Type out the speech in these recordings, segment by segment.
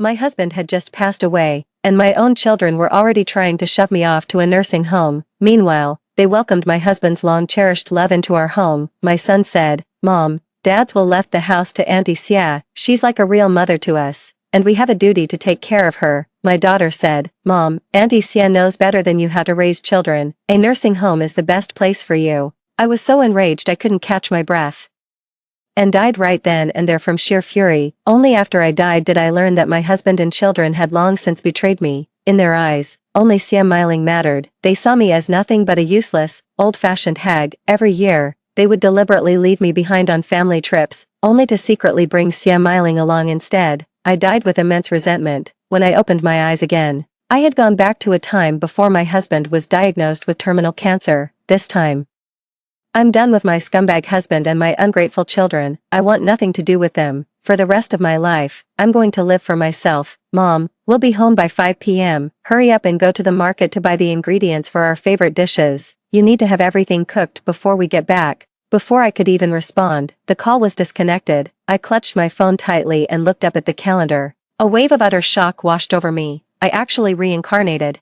My husband had just passed away, and my own children were already trying to shove me off to a nursing home. Meanwhile, they welcomed my husband's long-cherished love into our home. My son said, "Mom, Dad's will left the house to Auntie Sia. She's like a real mother to us, and we have a duty to take care of her." My daughter said, "Mom, Auntie Sia knows better than you how to raise children. A nursing home is the best place for you." I was so enraged I couldn't catch my breath, and died right then and there from sheer fury. Only after I died did I learn that my husband and children had long since betrayed me. In their eyes, only smiling mattered. They saw me as nothing but a useless, old-fashioned hag. Every year, they would deliberately leave me behind on family trips, only to secretly bring smiling along instead. I died with immense resentment. When I opened my eyes again, I had gone back to a time before my husband was diagnosed with terminal cancer. This time, I'm done with my scumbag husband and my ungrateful children. I want nothing to do with them. For the rest of my life, I'm going to live for myself. Mom, we'll be home by 5 p.m. Hurry up and go to the market to buy the ingredients for our favorite dishes. You need to have everything cooked before we get back. Before I could even respond, the call was disconnected. I clutched my phone tightly and looked up at the calendar. A wave of utter shock washed over me. I actually reincarnated.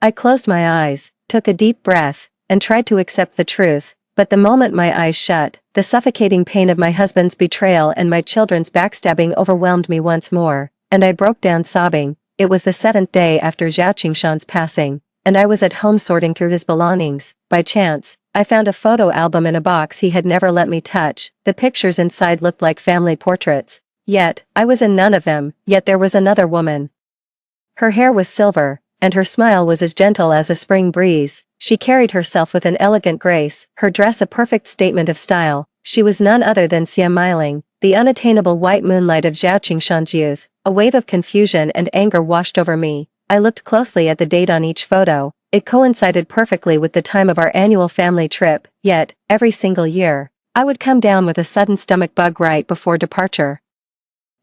I closed my eyes, took a deep breath, and tried to accept the truth. But the moment my eyes shut, the suffocating pain of my husband's betrayal and my children's backstabbing overwhelmed me once more, and I broke down sobbing. It was the 7th day after Zhao Qingshan's passing, and I was at home sorting through his belongings. By chance, I found a photo album in a box he had never let me touch. The pictures inside looked like family portraits. Yet, I was in none of them. Yet there was another woman. Her hair was silver, and her smile was as gentle as a spring breeze. She carried herself with an elegant grace, her dress a perfect statement of style. She was none other than smiling, the unattainable white moonlight of Zhao Qingshan's youth. A wave of confusion and anger washed over me. I looked closely at the date on each photo. It coincided perfectly with the time of our annual family trip, yet, every single year, I would come down with a sudden stomach bug right before departure,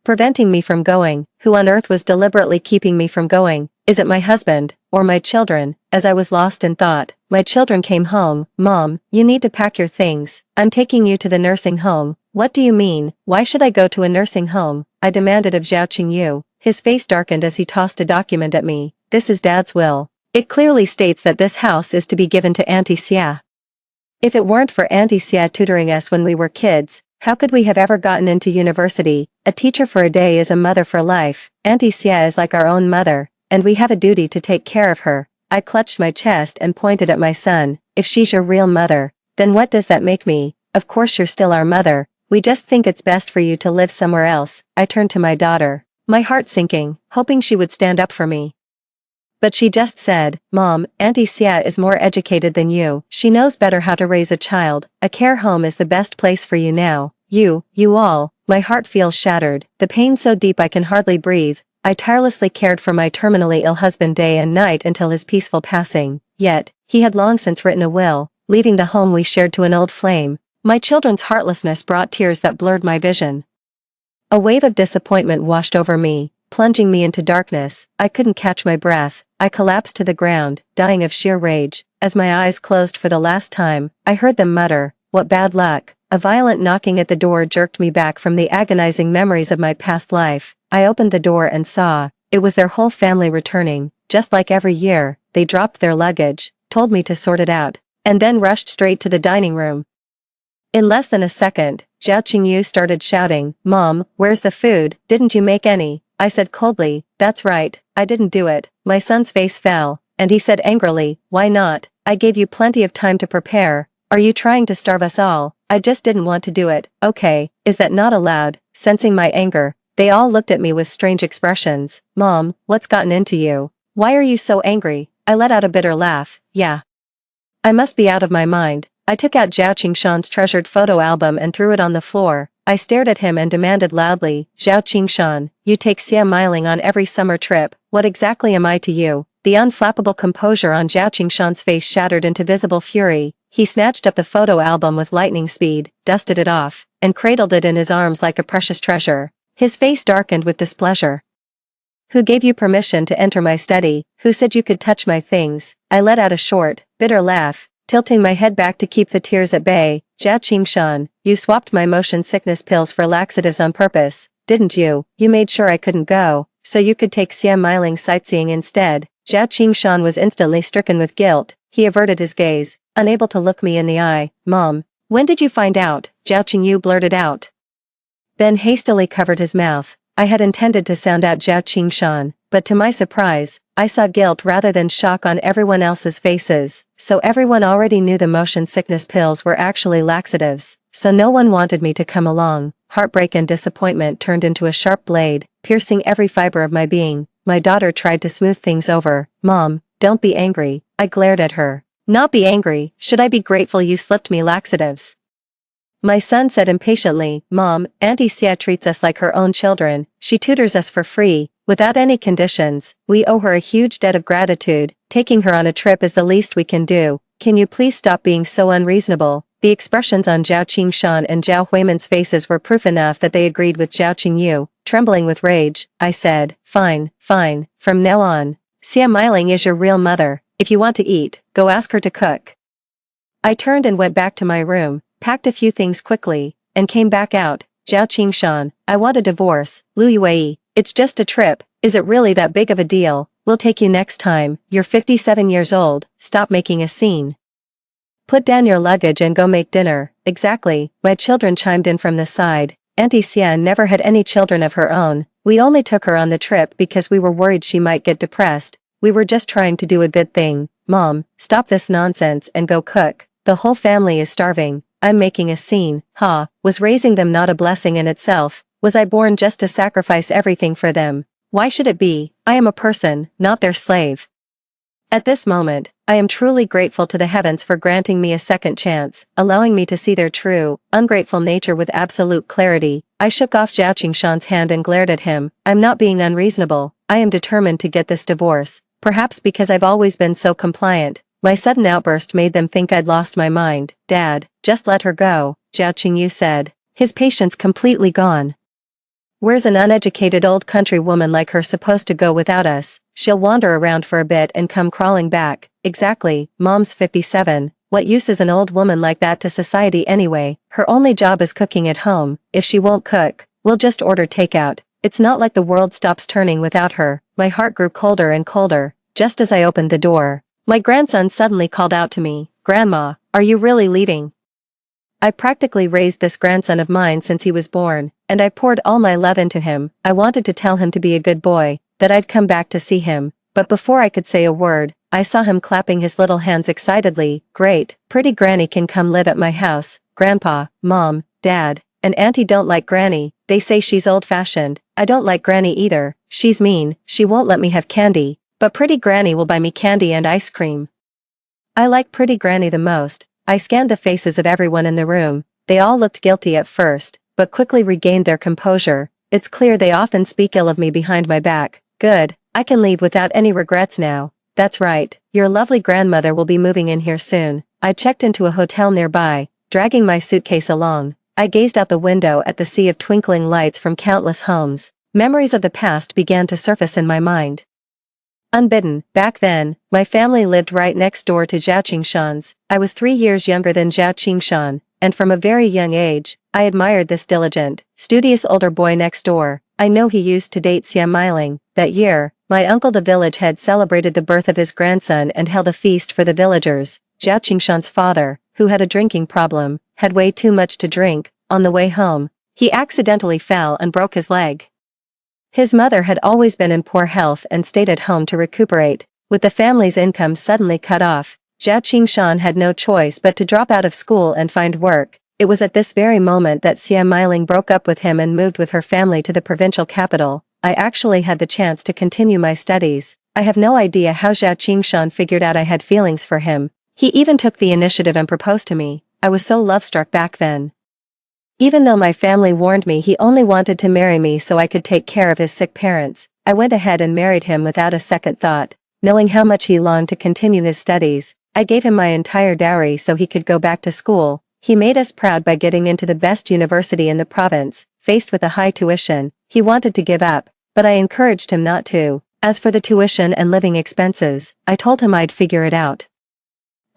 preventing me from going. Who on earth was deliberately keeping me from going? Is it my husband, or my children? As I was lost in thought, my children came home. "Mom, you need to pack your things. I'm taking you to the nursing home." "What do you mean? Why should I go to a nursing home?" I demanded of Zhao Qingyu. His face darkened as he tossed a document at me. "This is Dad's will. It clearly states that this house is to be given to Auntie Xia. If it weren't for Auntie Xia tutoring us when we were kids, how could we have ever gotten into university? A teacher for a day is a mother for life. Auntie Xia is like our own mother, and we have a duty to take care of her." I clutched my chest and pointed at my son. "If she's your real mother, then what does that make me?" "Of course you're still our mother. We just think it's best for you to live somewhere else." I turned to my daughter, my heart sinking, hoping she would stand up for me. But she just said, "Mom, Auntie Xia is more educated than you. She knows better how to raise a child. A care home is the best place for you now. You all." My heart feels shattered, the pain so deep I can hardly breathe. I tirelessly cared for my terminally ill husband day and night until his peaceful passing. Yet, he had long since written a will, leaving the home we shared to an old flame. My children's heartlessness brought tears that blurred my vision. A wave of disappointment washed over me, plunging me into darkness. I couldn't catch my breath. I collapsed to the ground, dying of sheer rage. As my eyes closed for the last time, I heard them mutter, "What bad luck." A violent knocking at the door jerked me back from the agonizing memories of my past life. I opened the door and saw, it was their whole family returning. Just like every year, they dropped their luggage, told me to sort it out, and then rushed straight to the dining room. In less than a second, Zhao Qingyu started shouting, "Mom, where's the food? Didn't you make any?" I said coldly, "That's right, I didn't do it." My son's face fell, and he said angrily, "Why not? I gave you plenty of time to prepare. Are you trying to starve us all?" "I just didn't want to do it." "Okay, is that not allowed?" Sensing my anger, they all looked at me with strange expressions. "Mom, what's gotten into you? Why are you so angry?" I let out a bitter laugh. "Yeah, I must be out of my mind." I took out Zhao Qingshan's treasured photo album and threw it on the floor. I stared at him and demanded loudly, "Zhao Qingshan, you take smiling on every summer trip. What exactly am I to you?" The unflappable composure on Zhao Qingshan's face shattered into visible fury. He snatched up the photo album with lightning speed, dusted it off, and cradled it in his arms like a precious treasure. His face darkened with displeasure. "Who gave you permission to enter my study? Who said you could touch my things?" I let out a short, bitter laugh, tilting my head back to keep the tears at bay. "Zhao Qingshan, you swapped my motion sickness pills for laxatives on purpose, didn't you? You made sure I couldn't go." so you could take Xian Meiling sightseeing instead. Zhao Qingshan was instantly stricken with guilt. He averted his gaze, unable to look me in the eye. Mom, when did you find out? Zhao Qingyu blurted out. Then hastily covered his mouth. I had intended to sound out Zhao Qingshan, but to my surprise, I saw guilt rather than shock on everyone else's faces, so everyone already knew the motion sickness pills were actually laxatives, so no one wanted me to come along. Heartbreak and disappointment turned into a sharp blade, piercing every fiber of my being. My daughter tried to smooth things over. Mom, don't be angry, I glared at her. Not be angry, should I be grateful you slipped me laxatives? My son said impatiently, Mom, Auntie Xia treats us like her own children, she tutors us for free, without any conditions, we owe her a huge debt of gratitude, taking her on a trip is the least we can do, can you please stop being so unreasonable? The expressions on Zhao Qingshan and Zhao Huiman's faces were proof enough that they agreed with Zhao Qingyu. Trembling with rage, I said, fine, from now on, Xia Meiling is your real mother, if you want to eat, go ask her to cook. I turned and went back to my room, packed a few things quickly, and came back out. Zhao Qingshan, I want a divorce. Lu Yue, it's just a trip, is it really that big of a deal? We'll take you next time, you're 57 years old, stop making a scene. Put down your luggage and go make dinner. Exactly, my children chimed in from the side. Auntie Xia never had any children of her own, we only took her on the trip because we were worried she might get depressed, we were just trying to do a good thing. Mom, stop this nonsense and go cook, the whole family is starving. I'm making a scene, was raising them not a blessing in itself, was I born just to sacrifice everything for them? Why should it be? I am a person, not their slave. At this moment, I am truly grateful to the heavens for granting me a second chance, allowing me to see their true, ungrateful nature with absolute clarity. I shook off Zhao Qingshan's hand and glared at him. I'm not being unreasonable, I am determined to get this divorce, perhaps because I've always been so compliant. My sudden outburst made them think I'd lost my mind. Dad, just let her go, Zhao Qingyu said, his patience completely gone. Where's an uneducated old country woman like her supposed to go without us? She'll wander around for a bit and come crawling back. Exactly, Mom's 57, what use is an old woman like that to society anyway? Her only job is cooking at home. If she won't cook, we'll just order takeout. It's not like the world stops turning without her. My heart grew colder and colder, just as I opened the door. My grandson suddenly called out to me, Grandma, are you really leaving? I practically raised this grandson of mine since he was born, and I poured all my love into him. I wanted to tell him to be a good boy, that I'd come back to see him, but before I could say a word, I saw him clapping his little hands excitedly. Great, pretty Granny can come live at my house. Grandpa, Mom, Dad, and Auntie don't like Granny, they say she's old-fashioned. I don't like Granny either, she's mean, she won't let me have candy. But pretty Granny will buy me candy and ice cream. I like pretty Granny the most. I scanned the faces of everyone in the room. They all looked guilty at first, but quickly regained their composure. It's clear they often speak ill of me behind my back. Good, I can leave without any regrets now. That's right, your lovely grandmother will be moving in here soon. I checked into a hotel nearby, dragging my suitcase along. I gazed out the window at the sea of twinkling lights from countless homes. Memories of the past began to surface in my mind. Unbidden, back then, my family lived right next door to Zhao Qingshan's. I was 3 years younger than Zhao Qingshan, and from a very young age, I admired this diligent, studious older boy next door. I know he used to date Xia Meiling. That year, my uncle the village head celebrated the birth of his grandson and held a feast for the villagers. Zhao Qingshan's father, who had a drinking problem, had way too much to drink. On the way home, he accidentally fell and broke his leg. His mother had always been in poor health and stayed at home to recuperate. With the family's income suddenly cut off, Zhao Qingshan had no choice but to drop out of school and find work. It was at this very moment that Xia Meiling broke up with him and moved with her family to the provincial capital. I actually had the chance to continue my studies. I have no idea how Zhao Qingshan figured out I had feelings for him. He even took the initiative and proposed to me. I was so love-struck back then. Even though my family warned me he only wanted to marry me so I could take care of his sick parents, I went ahead and married him without a second thought. Knowing how much he longed to continue his studies, I gave him my entire dowry so he could go back to school. He made us proud by getting into the best university in the province. Faced with a high tuition, he wanted to give up, but I encouraged him not to. As for the tuition and living expenses, I told him I'd figure it out.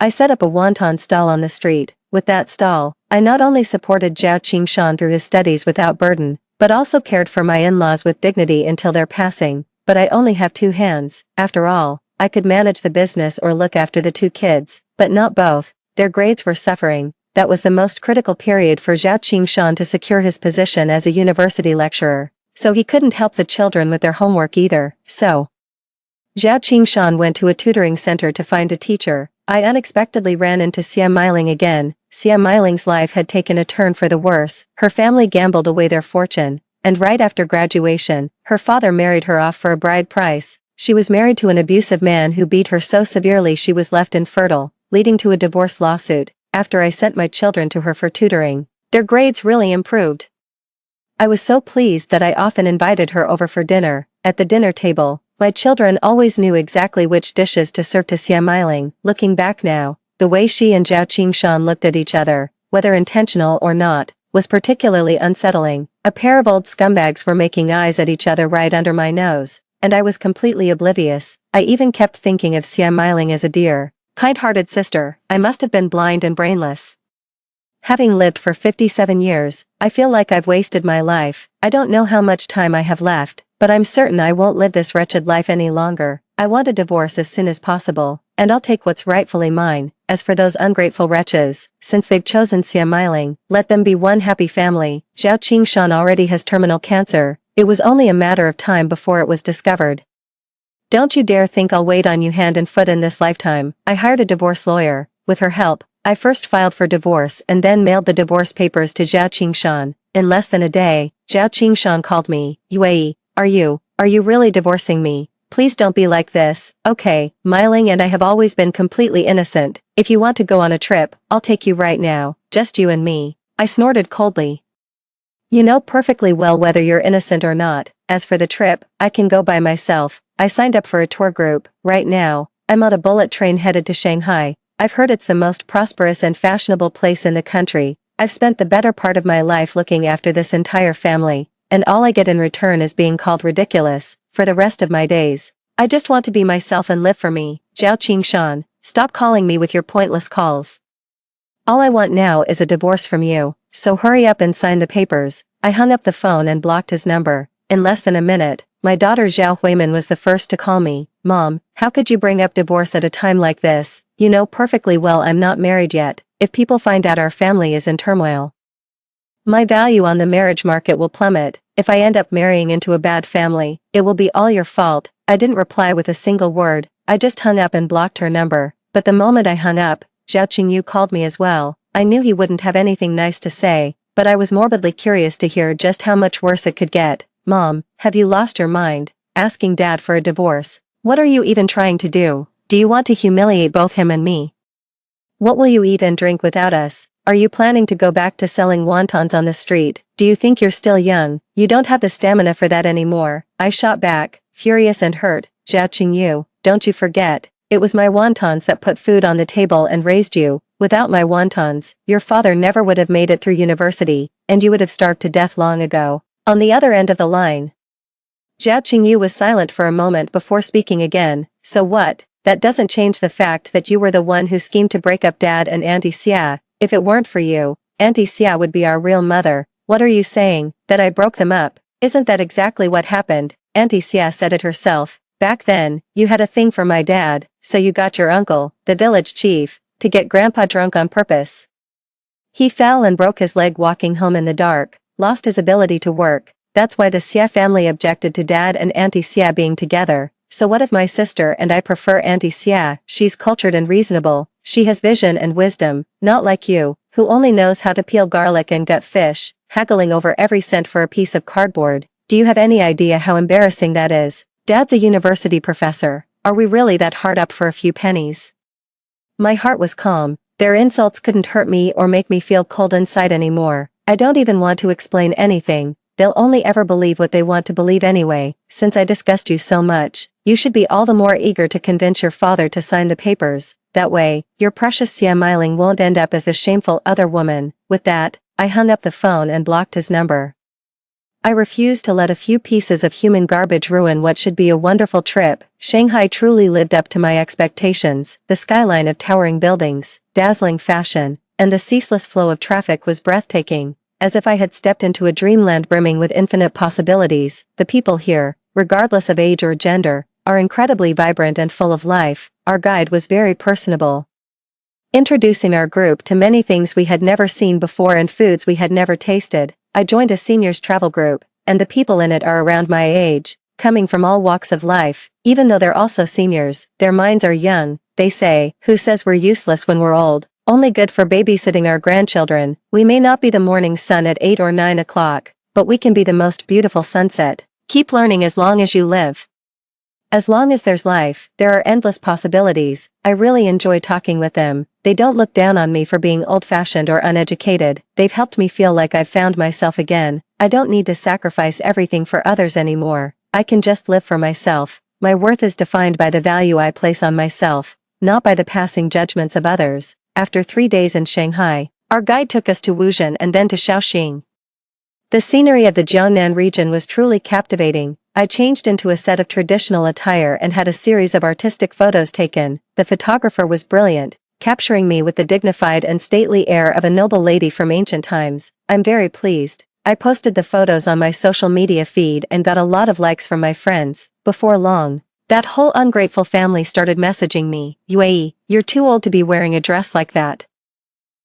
I set up a wonton stall on the street. With that stall, I not only supported Zhao Qingshan through his studies without burden, but also cared for my in-laws with dignity until their passing. But I only have 2 hands. After all, I could manage the business or look after the 2 kids, but not both. Their grades were suffering. That was the most critical period for Zhao Qingshan to secure his position as a university lecturer. So he couldn't help the children with their homework either. So Zhao Qingshan went to a tutoring center to find a teacher. I unexpectedly ran into Xia Meiling again. Xia Meiling's life had taken a turn for the worse. Her family gambled away their fortune, and right after graduation, her father married her off for a bride price. She was married to an abusive man who beat her so severely she was left infertile, leading to a divorce lawsuit. After I sent my children to her for tutoring, their grades really improved. I was so pleased that I often invited her over for dinner. At the dinner table, my children always knew exactly which dishes to serve to Xia Meiling. Looking back now, the way she and Zhao Qingshan looked at each other, whether intentional or not, was particularly unsettling. A pair of old scumbags were making eyes at each other right under my nose, and I was completely oblivious. I even kept thinking of Xia Meiling as a dear, kind-hearted sister. I must have been blind and brainless. Having lived for 57 years, I feel like I've wasted my life. I don't know how much time I have left, but I'm certain I won't live this wretched life any longer. I want a divorce as soon as possible, and I'll take what's rightfully mine. As for those ungrateful wretches, since they've chosen Xia Meiling, let them be one happy family. Zhao Qingshan already has terminal cancer. It was only a matter of time before it was discovered. Don't you dare think I'll wait on you hand and foot in this lifetime. I hired a divorce lawyer. With her help, I first filed for divorce and then mailed the divorce papers to Zhao Qingshan. In less than a day, Zhao Qingshan called me. Yue, are you really divorcing me? Please don't be like this. Okay, Meiling and I have always been completely innocent. If you want to go on a trip, I'll take you right now. Just you and me. I snorted coldly. You know perfectly well whether you're innocent or not. As for the trip, I can go by myself. I signed up for a tour group. Right now, I'm on a bullet train headed to Shanghai. I've heard it's the most prosperous and fashionable place in the country. I've spent the better part of my life looking after this entire family, and all I get in return is being called ridiculous for the rest of my days. I just want to be myself and live for me. Zhao Qingshan, stop calling me with your pointless calls. All I want now is a divorce from you, so hurry up and sign the papers. I hung up the phone and blocked his number. In less than a minute, my daughter Zhao Huimin was the first to call me. Mom, how could you bring up divorce at a time like this? You know perfectly well I'm not married yet. If people find out our family is in turmoil, my value on the marriage market will plummet. If I end up marrying into a bad family, it will be all your fault. I didn't reply with a single word. I just hung up and blocked her number. But the moment I hung up, Zhao Qingyu called me as well. I knew he wouldn't have anything nice to say, but I was morbidly curious to hear just how much worse it could get. Mom, have you lost your mind? Asking Dad for a divorce. What are you even trying to do? Do you want to humiliate both him and me? What will you eat and drink without us? Are you planning to go back to selling wontons on the street? Do you think you're still young? You don't have the stamina for that anymore. I shot back, furious and hurt. Zhao Qingyu, don't you forget, it was my wontons that put food on the table and raised you. Without my wontons, your father never would have made it through university, and you would have starved to death long ago. On the other end of the line, Zhao Qingyu was silent for a moment before speaking again. So what? That doesn't change the fact that you were the one who schemed to break up Dad and Auntie Xia. If it weren't for you, Auntie Xia would be our real mother. What are you saying? That I broke them up? Isn't that exactly what happened? Auntie Xia said it herself. Back then, you had a thing for my dad, so you got your uncle, the village chief, to get Grandpa drunk on purpose. He fell and broke his leg walking home in the dark, lost his ability to work. That's why the Xia family objected to Dad and Auntie Xia being together. So what if my sister and I prefer Auntie Xia? She's cultured and reasonable. She has vision and wisdom, not like you, who only knows how to peel garlic and gut fish, haggling over every cent for a piece of cardboard. Do you have any idea how embarrassing that is? Dad's a university professor. Are we really that hard up for a few pennies? My heart was calm. Their insults couldn't hurt me or make me feel cold inside anymore. I don't even want to explain anything. They'll only ever believe what they want to believe anyway. Since I disgust you so much, you should be all the more eager to convince your father to sign the papers. That way, your precious Xia Meiling won't end up as the shameful other woman. With that, I hung up the phone and blocked his number. I refused to let a few pieces of human garbage ruin what should be a wonderful trip. Shanghai truly lived up to my expectations. The skyline of towering buildings, dazzling fashion, and the ceaseless flow of traffic was breathtaking. as if I had stepped into a dreamland brimming with infinite possibilities. The people here, regardless of age or gender, are incredibly vibrant and full of life. Our guide was very personable, introducing our group to many things we had never seen before and foods we had never tasted. I joined a seniors travel group, and the people in it are around my age, coming from all walks of life. Even though they're also seniors, their minds are young. They say, "Who says we're useless when we're old? Only good for babysitting our grandchildren. We may not be the morning sun at 8 or 9 o'clock, but we can be the most beautiful sunset. Keep learning as long as you live." As long as there's life, there are endless possibilities. I really enjoy talking with them. They don't look down on me for being old-fashioned or uneducated. They've helped me feel like I've found myself again. I don't need to sacrifice everything for others anymore. I can just live for myself. My worth is defined by the value I place on myself, not by the passing judgments of others. After 3 days in Shanghai, our guide took us to Wuzhen and then to Shaoxing. The scenery of the Jiangnan region was truly captivating. I changed into a set of traditional attire and had a series of artistic photos taken. The photographer was brilliant, capturing me with the dignified and stately air of a noble lady from ancient times. I'm very pleased. I posted the photos on my social media feed and got a lot of likes from my friends. Before long, that whole ungrateful family started messaging me, "Yue, you're too old to be wearing a dress like that.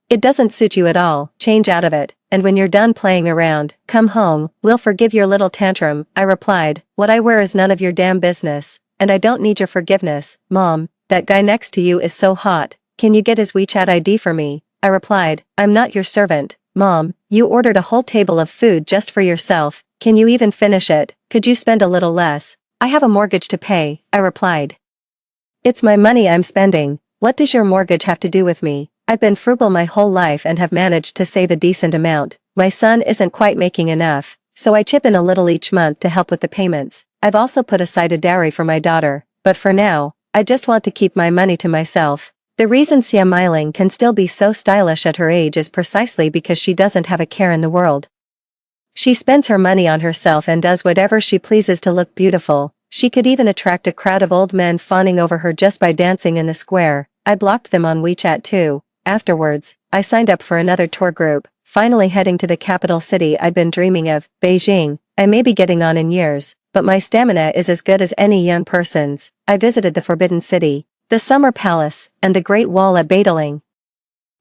It doesn't suit you at all, change out of it, and when you're done playing around, come home, we'll forgive your little tantrum." I replied, "What I wear is none of your damn business, and I don't need your forgiveness." "Mom, that guy next to you is so hot, can you get his WeChat ID for me?" I replied, "I'm not your servant." "Mom, you ordered a whole table of food just for yourself, can you even finish it? Could you spend a little less?" "I have a mortgage to pay," I replied. "It's my money I'm spending. What does your mortgage have to do with me? I've been frugal my whole life and have managed to save a decent amount. My son isn't quite making enough, so I chip in a little each month to help with the payments. I've also put aside a dowry for my daughter, but for now, I just want to keep my money to myself." The reason Xia Meiling can still be so stylish at her age is precisely because she doesn't have a care in the world. She spends her money on herself and does whatever she pleases to look beautiful. She could even attract a crowd of old men fawning over her just by dancing in the square. I blocked them on WeChat too. Afterwards, I signed up for another tour group, finally heading to the capital city I'd been dreaming of, Beijing. I may be getting on in years, but my stamina is as good as any young person's. I visited the Forbidden City, the Summer Palace, and the Great Wall at Badaling.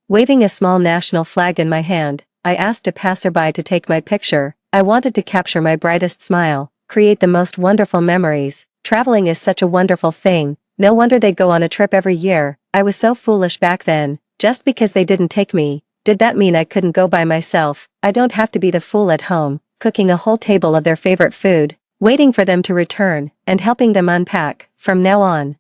Waving a small national flag in my hand, I asked a passerby to take my picture. I wanted to capture my brightest smile, create the most wonderful memories. Traveling is such a wonderful thing, no wonder they go on a trip every year. I was so foolish back then. Just because they didn't take me, did that mean I couldn't go by myself? I don't have to be the fool at home, cooking a whole table of their favorite food, waiting for them to return, and helping them unpack. From now on,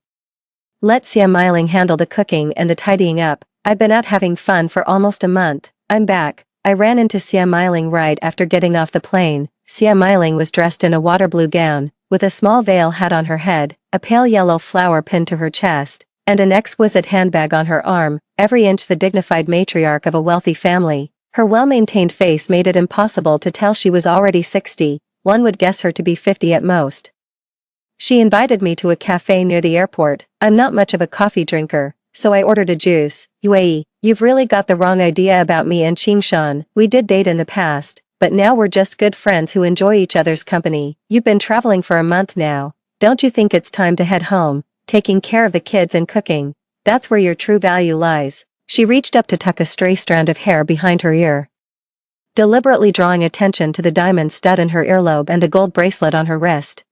let Xia Meiling handle the cooking and the tidying up. I've been out having fun for almost a month. I'm back. I ran into Xia Meiling right after getting off the plane. Xia Meiling was dressed in a water blue gown, with a small veil hat on her head, a pale yellow flower pinned to her chest, and an exquisite handbag on her arm, every inch the dignified matriarch of a wealthy family. Her well-maintained face made it impossible to tell she was already 60, one would guess her to be 50 at most. She invited me to a cafe near the airport. I'm not much of a coffee drinker, so I ordered a juice. "Yue, you've really got the wrong idea about me and Qingshan. We did date in the past, but now we're just good friends who enjoy each other's company. You've been traveling for a month now. Don't you think it's time to head home? Taking care of the kids and cooking, that's where your true value lies." She reached up to tuck a stray strand of hair behind her ear, deliberately drawing attention to the diamond stud in her earlobe and the gold bracelet on her wrist.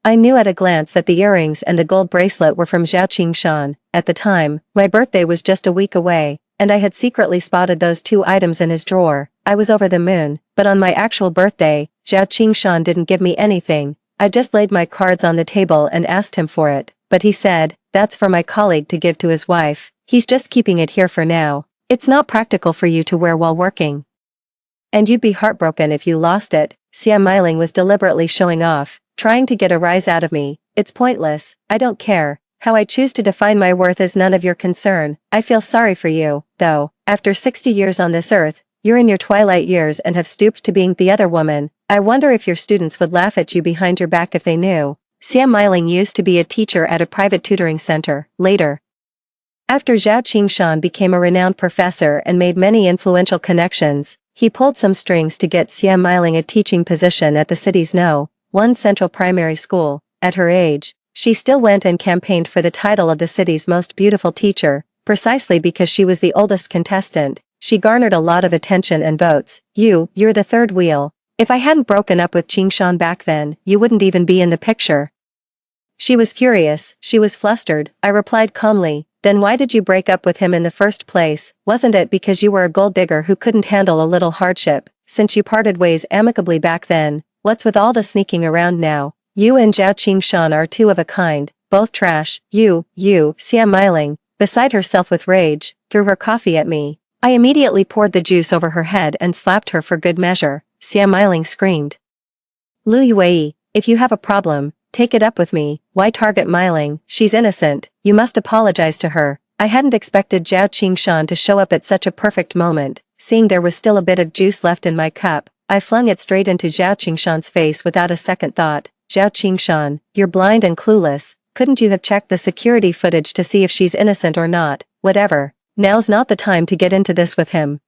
I knew at a glance that the earrings and the gold bracelet were from Zhao Qingshan. At the time, my birthday was just a week away, and I had secretly spotted those 2 items in his drawer. I was over the moon, but on my actual birthday, Zhao Qingshan didn't give me anything. I just laid my cards on the table and asked him for it, but he said, "That's for my colleague to give to his wife. He's just keeping it here for now. It's not practical for you to wear while working. And you'd be heartbroken if you lost it." Xia Meiling was deliberately showing off, trying to get a rise out of me. "It's pointless, I don't care. How I choose to define my worth is none of your concern. I feel sorry for you, though. After 60 years on this earth, you're in your twilight years and have stooped to being the other woman. I wonder if your students would laugh at you behind your back if they knew." Xia Meiling used to be a teacher at a private tutoring center. Later, after Zhao Qingshan became a renowned professor and made many influential connections, He pulled some strings to get Xia Meiling a teaching position at the city's No. 1 Central Primary School. At her age, she still went and campaigned for the title of the city's most beautiful teacher, precisely because she was the oldest contestant. She garnered a lot of attention and votes. You're the third wheel. If I hadn't broken up with Qingshan back then, you wouldn't even be in the picture. She was furious, she was flustered. I replied calmly, then why did you break up with him in the first place? Wasn't it because you were a gold digger who couldn't handle a little hardship? Since you parted ways amicably back then, what's with all the sneaking around now? You and Zhao Qingshan are two of a kind, both trash. You, Xia Meiling, beside herself with rage, threw her coffee at me. I immediately poured the juice over her head and slapped her for good measure. Xia Meiling screamed. Lu Yue, if you have a problem, take it up with me. Why target Meiling? She's innocent. You must apologize to her. I hadn't expected Zhao Qingshan to show up at such a perfect moment. Seeing there was still a bit of juice left in my cup, I flung it straight into Zhao Qingshan's face without a second thought. Zhao Qingshan, you're blind and clueless. Couldn't you have checked the security footage to see if she's innocent or not? Whatever. Now's not the time to get into this with him.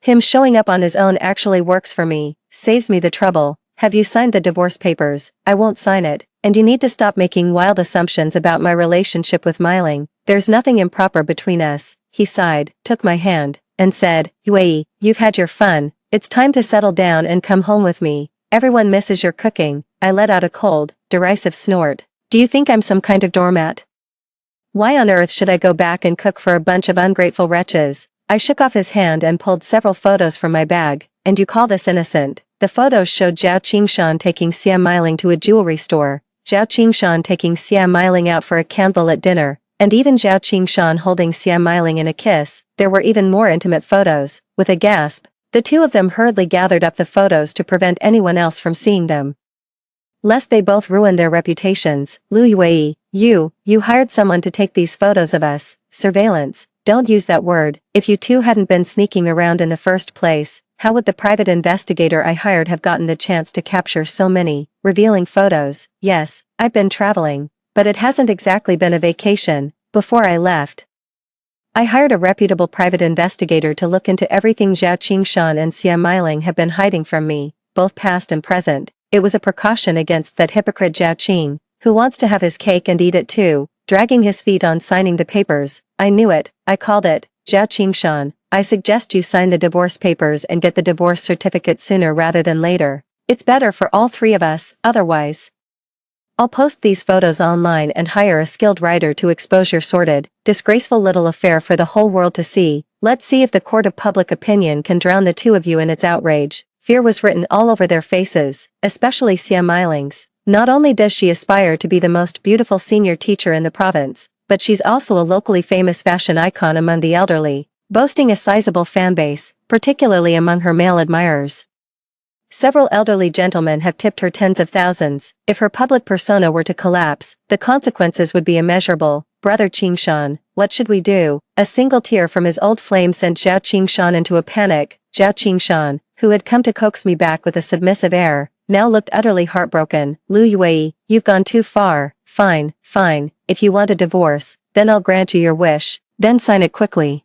Him showing up on his own actually works for me, saves me the trouble. Have you signed the divorce papers? I won't sign it, and you need to stop making wild assumptions about my relationship with Meiling. There's nothing improper between us. He sighed, took my hand, and said, Yue, you've had your fun. It's time to settle down and come home with me. Everyone misses your cooking. I let out a cold, derisive snort. Do you think I'm some kind of doormat? Why on earth should I go back and cook for a bunch of ungrateful wretches? I shook off his hand and pulled several photos from my bag. And you call this innocent? The photos showed Zhao Qingshan taking Xia Meiling to a jewelry store, Zhao Qingshan taking Xia Meiling out for a candlelit dinner, and even Zhao Qingshan holding Xia Meiling in a kiss. There were even more intimate photos. With a gasp, the two of them hurriedly gathered up the photos to prevent anyone else from seeing them, lest they both ruin their reputations. Lu Yue, you hired someone to take these photos of us. Surveillance. Don't use that word. If you two hadn't been sneaking around in the first place, how would the private investigator I hired have gotten the chance to capture so many revealing photos? Yes, I've been traveling, but it hasn't exactly been a vacation. Before I left, I hired a reputable private investigator to look into everything Zhao Qingshan and Xia Meiling have been hiding from me, both past and present. It was a precaution against that hypocrite Zhao Qing, who wants to have his cake and eat it too, dragging his feet on signing the papers. I knew it. I called it. Zhao Qingshan, I suggest you sign the divorce papers and get the divorce certificate sooner rather than later. It's better for all three of us, otherwise I'll post these photos online and hire a skilled writer to expose your sordid, disgraceful little affair for the whole world to see. Let's see if the court of public opinion can drown the two of you in its outrage. Fear was written all over their faces, especially Xia Meiling's. Not only does she aspire to be the most beautiful senior teacher in the province, but she's also a locally famous fashion icon among the elderly, boasting a sizable fan base, particularly among her male admirers. Several elderly gentlemen have tipped her tens of thousands. If her public persona were to collapse, the consequences would be immeasurable. Brother Qingshan, what should we do? A single tear from his old flame sent Zhao Qingshan into a panic. Zhao Qingshan, who had come to coax me back with a submissive air, now looked utterly heartbroken. Lu Yue, you've gone too far. Fine. If you want a divorce, then I'll grant you your wish. Then sign it quickly.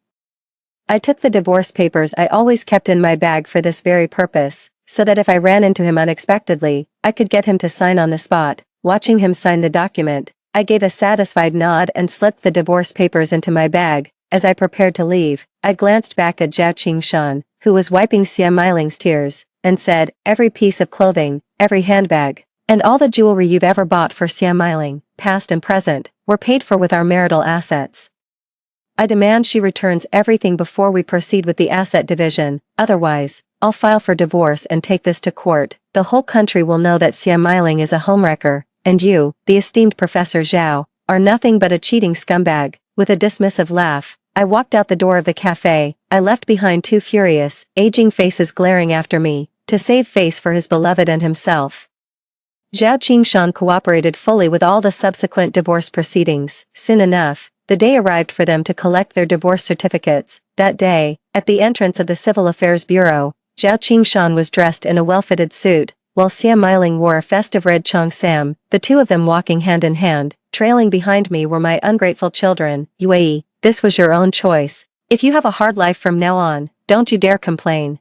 I took the divorce papers I always kept in my bag for this very purpose, so that if I ran into him unexpectedly, I could get him to sign on the spot. Watching him sign the document, I gave a satisfied nod and slipped the divorce papers into my bag. As I prepared to leave, I glanced back at Zhao Qingshan, who was wiping Xia Meiling's tears, and said, every piece of clothing, every handbag, and all the jewelry you've ever bought for Xia Meiling, past and present, were paid for with our marital assets. I demand she returns everything before we proceed with the asset division, otherwise, I'll file for divorce and take this to court. The whole country will know that Xia Meiling is a homewrecker, and you, the esteemed Professor Zhao, are nothing but a cheating scumbag. With a dismissive laugh, I walked out the door of the cafe. I left behind two furious, aging faces glaring after me, to save face for his beloved and himself. Zhao Qingshan cooperated fully with all the subsequent divorce proceedings. Soon enough, the day arrived for them to collect their divorce certificates. That day, at the entrance of the Civil Affairs Bureau, Zhao Qingshan was dressed in a well-fitted suit, while Xia Meiling wore a festive red cheongsam, the two of them walking hand in hand. Trailing behind me were my ungrateful children. Yue, this was your own choice. If you have a hard life from now on, don't you dare complain.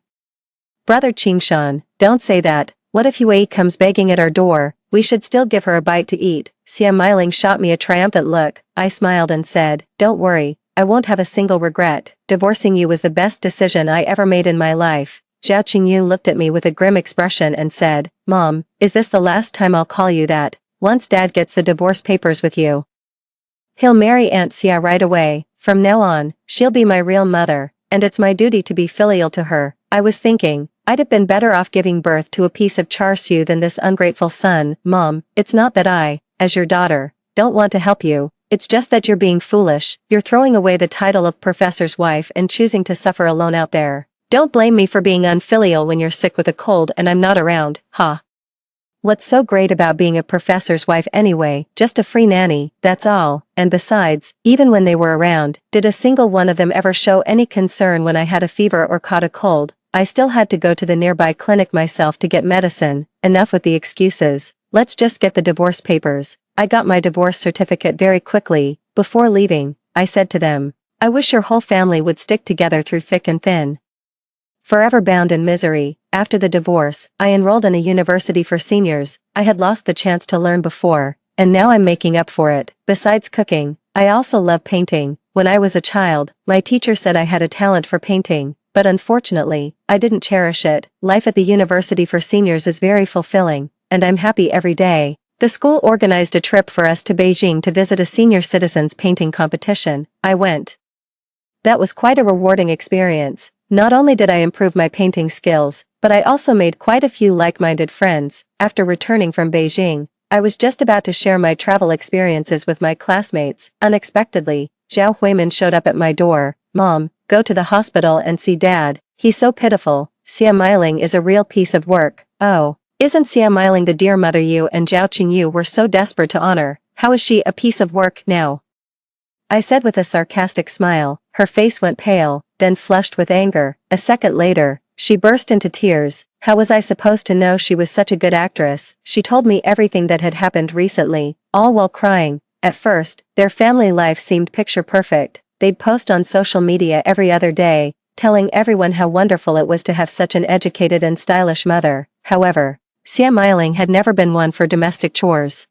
Brother Qingshan, don't say that. What if Huey comes begging at our door? We should still give her a bite to eat. Xia Meiling shot me a triumphant look. I smiled and said, don't worry, I won't have a single regret. Divorcing you was the best decision I ever made in my life. Zhao Qingyu looked at me with a grim expression and said, Mom, is this the last time I'll call you that? Once Dad gets the divorce papers with you, he'll marry Aunt Xia right away. From now on, she'll be my real mother, and it's my duty to be filial to her. I was thinking, I'd have been better off giving birth to a piece of char siu than this ungrateful son. Mom, it's not that I, as your daughter, don't want to help you. It's just that you're being foolish. You're throwing away the title of professor's wife and choosing to suffer alone out there. Don't blame me for being unfilial when you're sick with a cold and I'm not around, ha. What's so great about being a professor's wife anyway? Just a free nanny, that's all. And besides, even when they were around, did a single one of them ever show any concern when I had a fever or caught a cold? I still had to go to the nearby clinic myself to get medicine. Enough with the excuses. Let's just get the divorce papers. I got my divorce certificate very quickly. Before leaving, I said to them, I wish your whole family would stick together through thick and thin. Forever bound in misery. After the divorce, I enrolled in a university for seniors. I had lost the chance to learn before, and now I'm making up for it. Besides cooking, I also love painting. When I was a child, my teacher said I had a talent for painting, but unfortunately, I didn't cherish it. Life at the university for seniors is very fulfilling, and I'm happy every day. The school organized a trip for us to Beijing to visit a senior citizens painting competition. I went. That was quite a rewarding experience. Not only did I improve my painting skills, but I also made quite a few like-minded friends. After returning from Beijing, I was just about to share my travel experiences with my classmates. Unexpectedly, Zhao Huimin showed up at my door. Mom, go to the hospital and see Dad. He's so pitiful. Xia Meiling is a real piece of work. Oh, isn't Xia Meiling the dear mother you and Zhao Qingyu were so desperate to honor? How is she a piece of work now? I said with a sarcastic smile. Her face went pale, then flushed with anger. A second later, she burst into tears. How was I supposed to know she was such a good actress? She told me everything that had happened recently, all while crying. At first, their family life seemed picture perfect. They'd post on social media every other day, telling everyone how wonderful it was to have such an educated and stylish mother. However, Xia Meiling had never been one for domestic chores.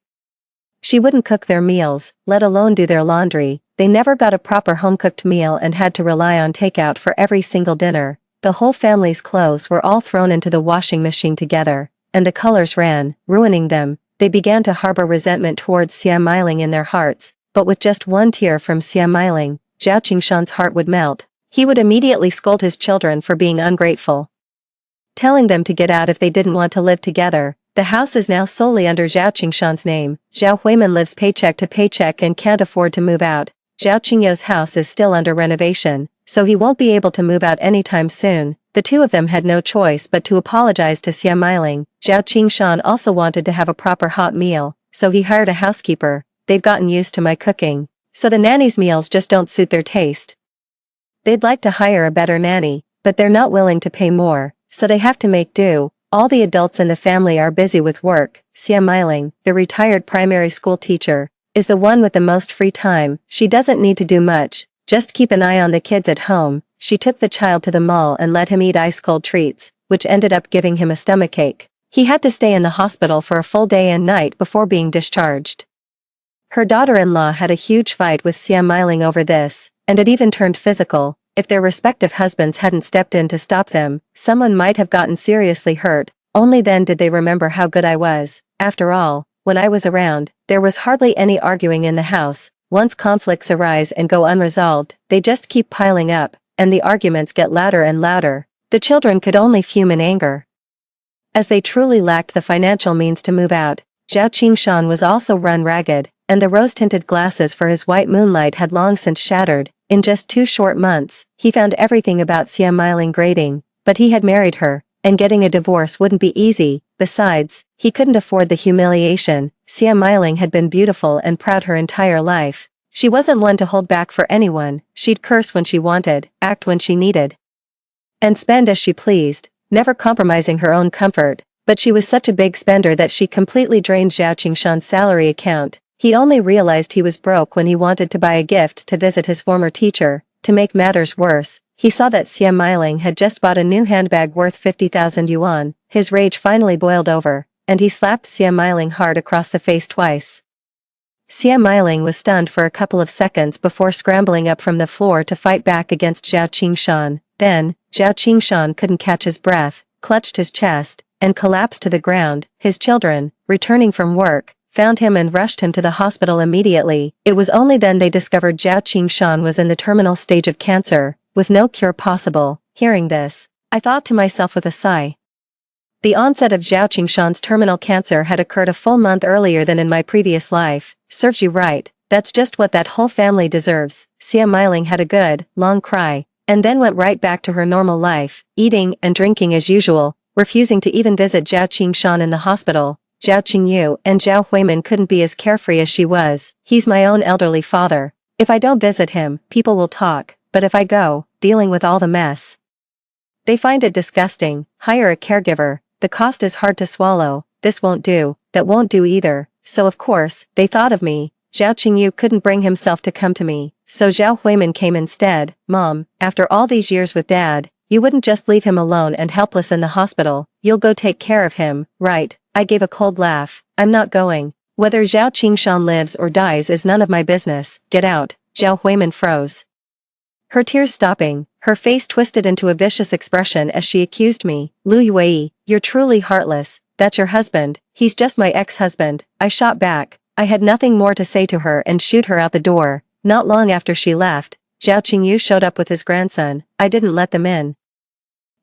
She wouldn't cook their meals, let alone do their laundry. They never got a proper home-cooked meal and had to rely on takeout for every single dinner. The whole family's clothes were all thrown into the washing machine together, and the colors ran, ruining them. They began to harbor resentment towards Xia Meiling in their hearts, but with just one tear from Xia Meiling, Zhao Qingshan's heart would melt. He would immediately scold his children for being ungrateful, telling them to get out if they didn't want to live together. The house is now solely under Zhao Qingshan's name. Zhao Huimin lives paycheck to paycheck and can't afford to move out. Zhao Qingyu's house is still under renovation, so he won't be able to move out anytime soon. The two of them had no choice but to apologize to Xia Meiling. Zhao Qingshan also wanted to have a proper hot meal, so he hired a housekeeper. They've gotten used to my cooking, so the nanny's meals just don't suit their taste. They'd like to hire a better nanny, but they're not willing to pay more, so they have to make do. All the adults in the family are busy with work. Xia Meiling, the retired primary school teacher, is the one with the most free time. She doesn't need to do much, just keep an eye on the kids at home. She took the child to the mall and let him eat ice-cold treats, which ended up giving him a stomachache. He had to stay in the hospital for a full day and night before being discharged. Her daughter-in-law had a huge fight with Xia Meiling over this, and it even turned physical. If their respective husbands hadn't stepped in to stop them, someone might have gotten seriously hurt. Only then did they remember how good I was. After all, when I was around, there was hardly any arguing in the house. Once conflicts arise and go unresolved, they just keep piling up, and the arguments get louder and louder. The children could only fume in anger, as they truly lacked the financial means to move out. Zhao Qingshan was also run ragged, and the rose-tinted glasses for his white moonlight had long since shattered. In just 2 short months, he found everything about Xia Meiling grating, but he had married her, and getting a divorce wouldn't be easy. Besides, he couldn't afford the humiliation. Xia Meiling had been beautiful and proud her entire life. She wasn't one to hold back for anyone. She'd curse when she wanted, act when she needed, and spend as she pleased, never compromising her own comfort. But she was such a big spender that she completely drained Zhao Qingshan's salary account. He only realized he was broke when he wanted to buy a gift to visit his former teacher. To make matters worse, he saw that Xia Meiling had just bought a new handbag worth 50,000 yuan. His rage finally boiled over, and he slapped Xia Meiling hard across the face twice. Xia Meiling was stunned for a couple of seconds before scrambling up from the floor to fight back against Zhao Qingshan. Then, Zhao Qingshan couldn't catch his breath, clutched his chest, and collapsed to the ground. His children, returning from work, found him and rushed him to the hospital immediately. It was only then they discovered Zhao Qingshan was in the terminal stage of cancer, with no cure possible. Hearing this, I thought to myself with a sigh. The onset of Zhao Qingshan's terminal cancer had occurred a full month earlier than in my previous life. Serves you right, that's just what that whole family deserves. Xia Meiling had a good, long cry, and then went right back to her normal life, eating and drinking as usual, refusing to even visit Zhao Qingshan in the hospital. Zhao Qingyu and Zhao Huimin couldn't be as carefree as she was. He's my own elderly father. If I don't visit him, people will talk, but if I go, dealing with all the mess. They find it disgusting. Hire a caregiver. The cost is hard to swallow. This won't do, that won't do either. So of course, they thought of me. Zhao Qingyu couldn't bring himself to come to me, so Zhao Huimin came instead. Mom, after all these years with Dad, you wouldn't just leave him alone and helpless in the hospital. You'll go take care of him, right? I gave a cold laugh. I'm not going. Whether Zhao Qingshan lives or dies is none of my business. Get out. Zhao Huimin froze. Her tears stopping, her face twisted into a vicious expression as she accused me. Lu Yue, you're truly heartless. That's your husband. He's just my ex-husband. I shot back. I had nothing more to say to her and shoot her out the door. Not long after she left, Zhao Qingyu showed up with his grandson. I didn't let them in.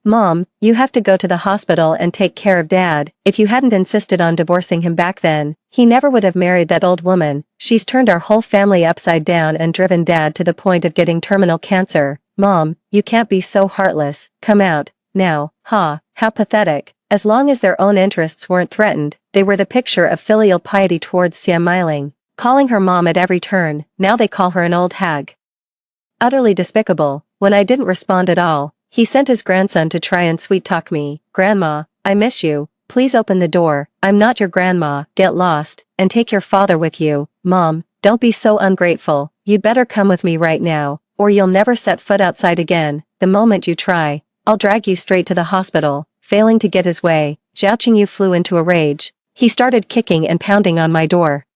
Mom, you have to go to the hospital and take care of Dad. If you hadn't insisted on divorcing him back then, he never would have married that old woman. She's turned our whole family upside down and driven Dad to the point of getting terminal cancer. Mom, you can't be so heartless. Come out, now. Ha, how pathetic. As long as their own interests weren't threatened, they were the picture of filial piety towards Xia Meiling, calling her mom at every turn. Now they call her an old hag. Utterly despicable. When I didn't respond at all, he sent his grandson to try and sweet-talk me. Grandma, I miss you. Please open the door. I'm not your grandma. Get lost, and take your father with you. Mom, don't be so ungrateful. You'd better come with me right now, or you'll never set foot outside again. The moment you try, I'll drag you straight to the hospital. Failing to get his way, Zhao Qingyu flew into a rage. He started kicking and pounding on my door,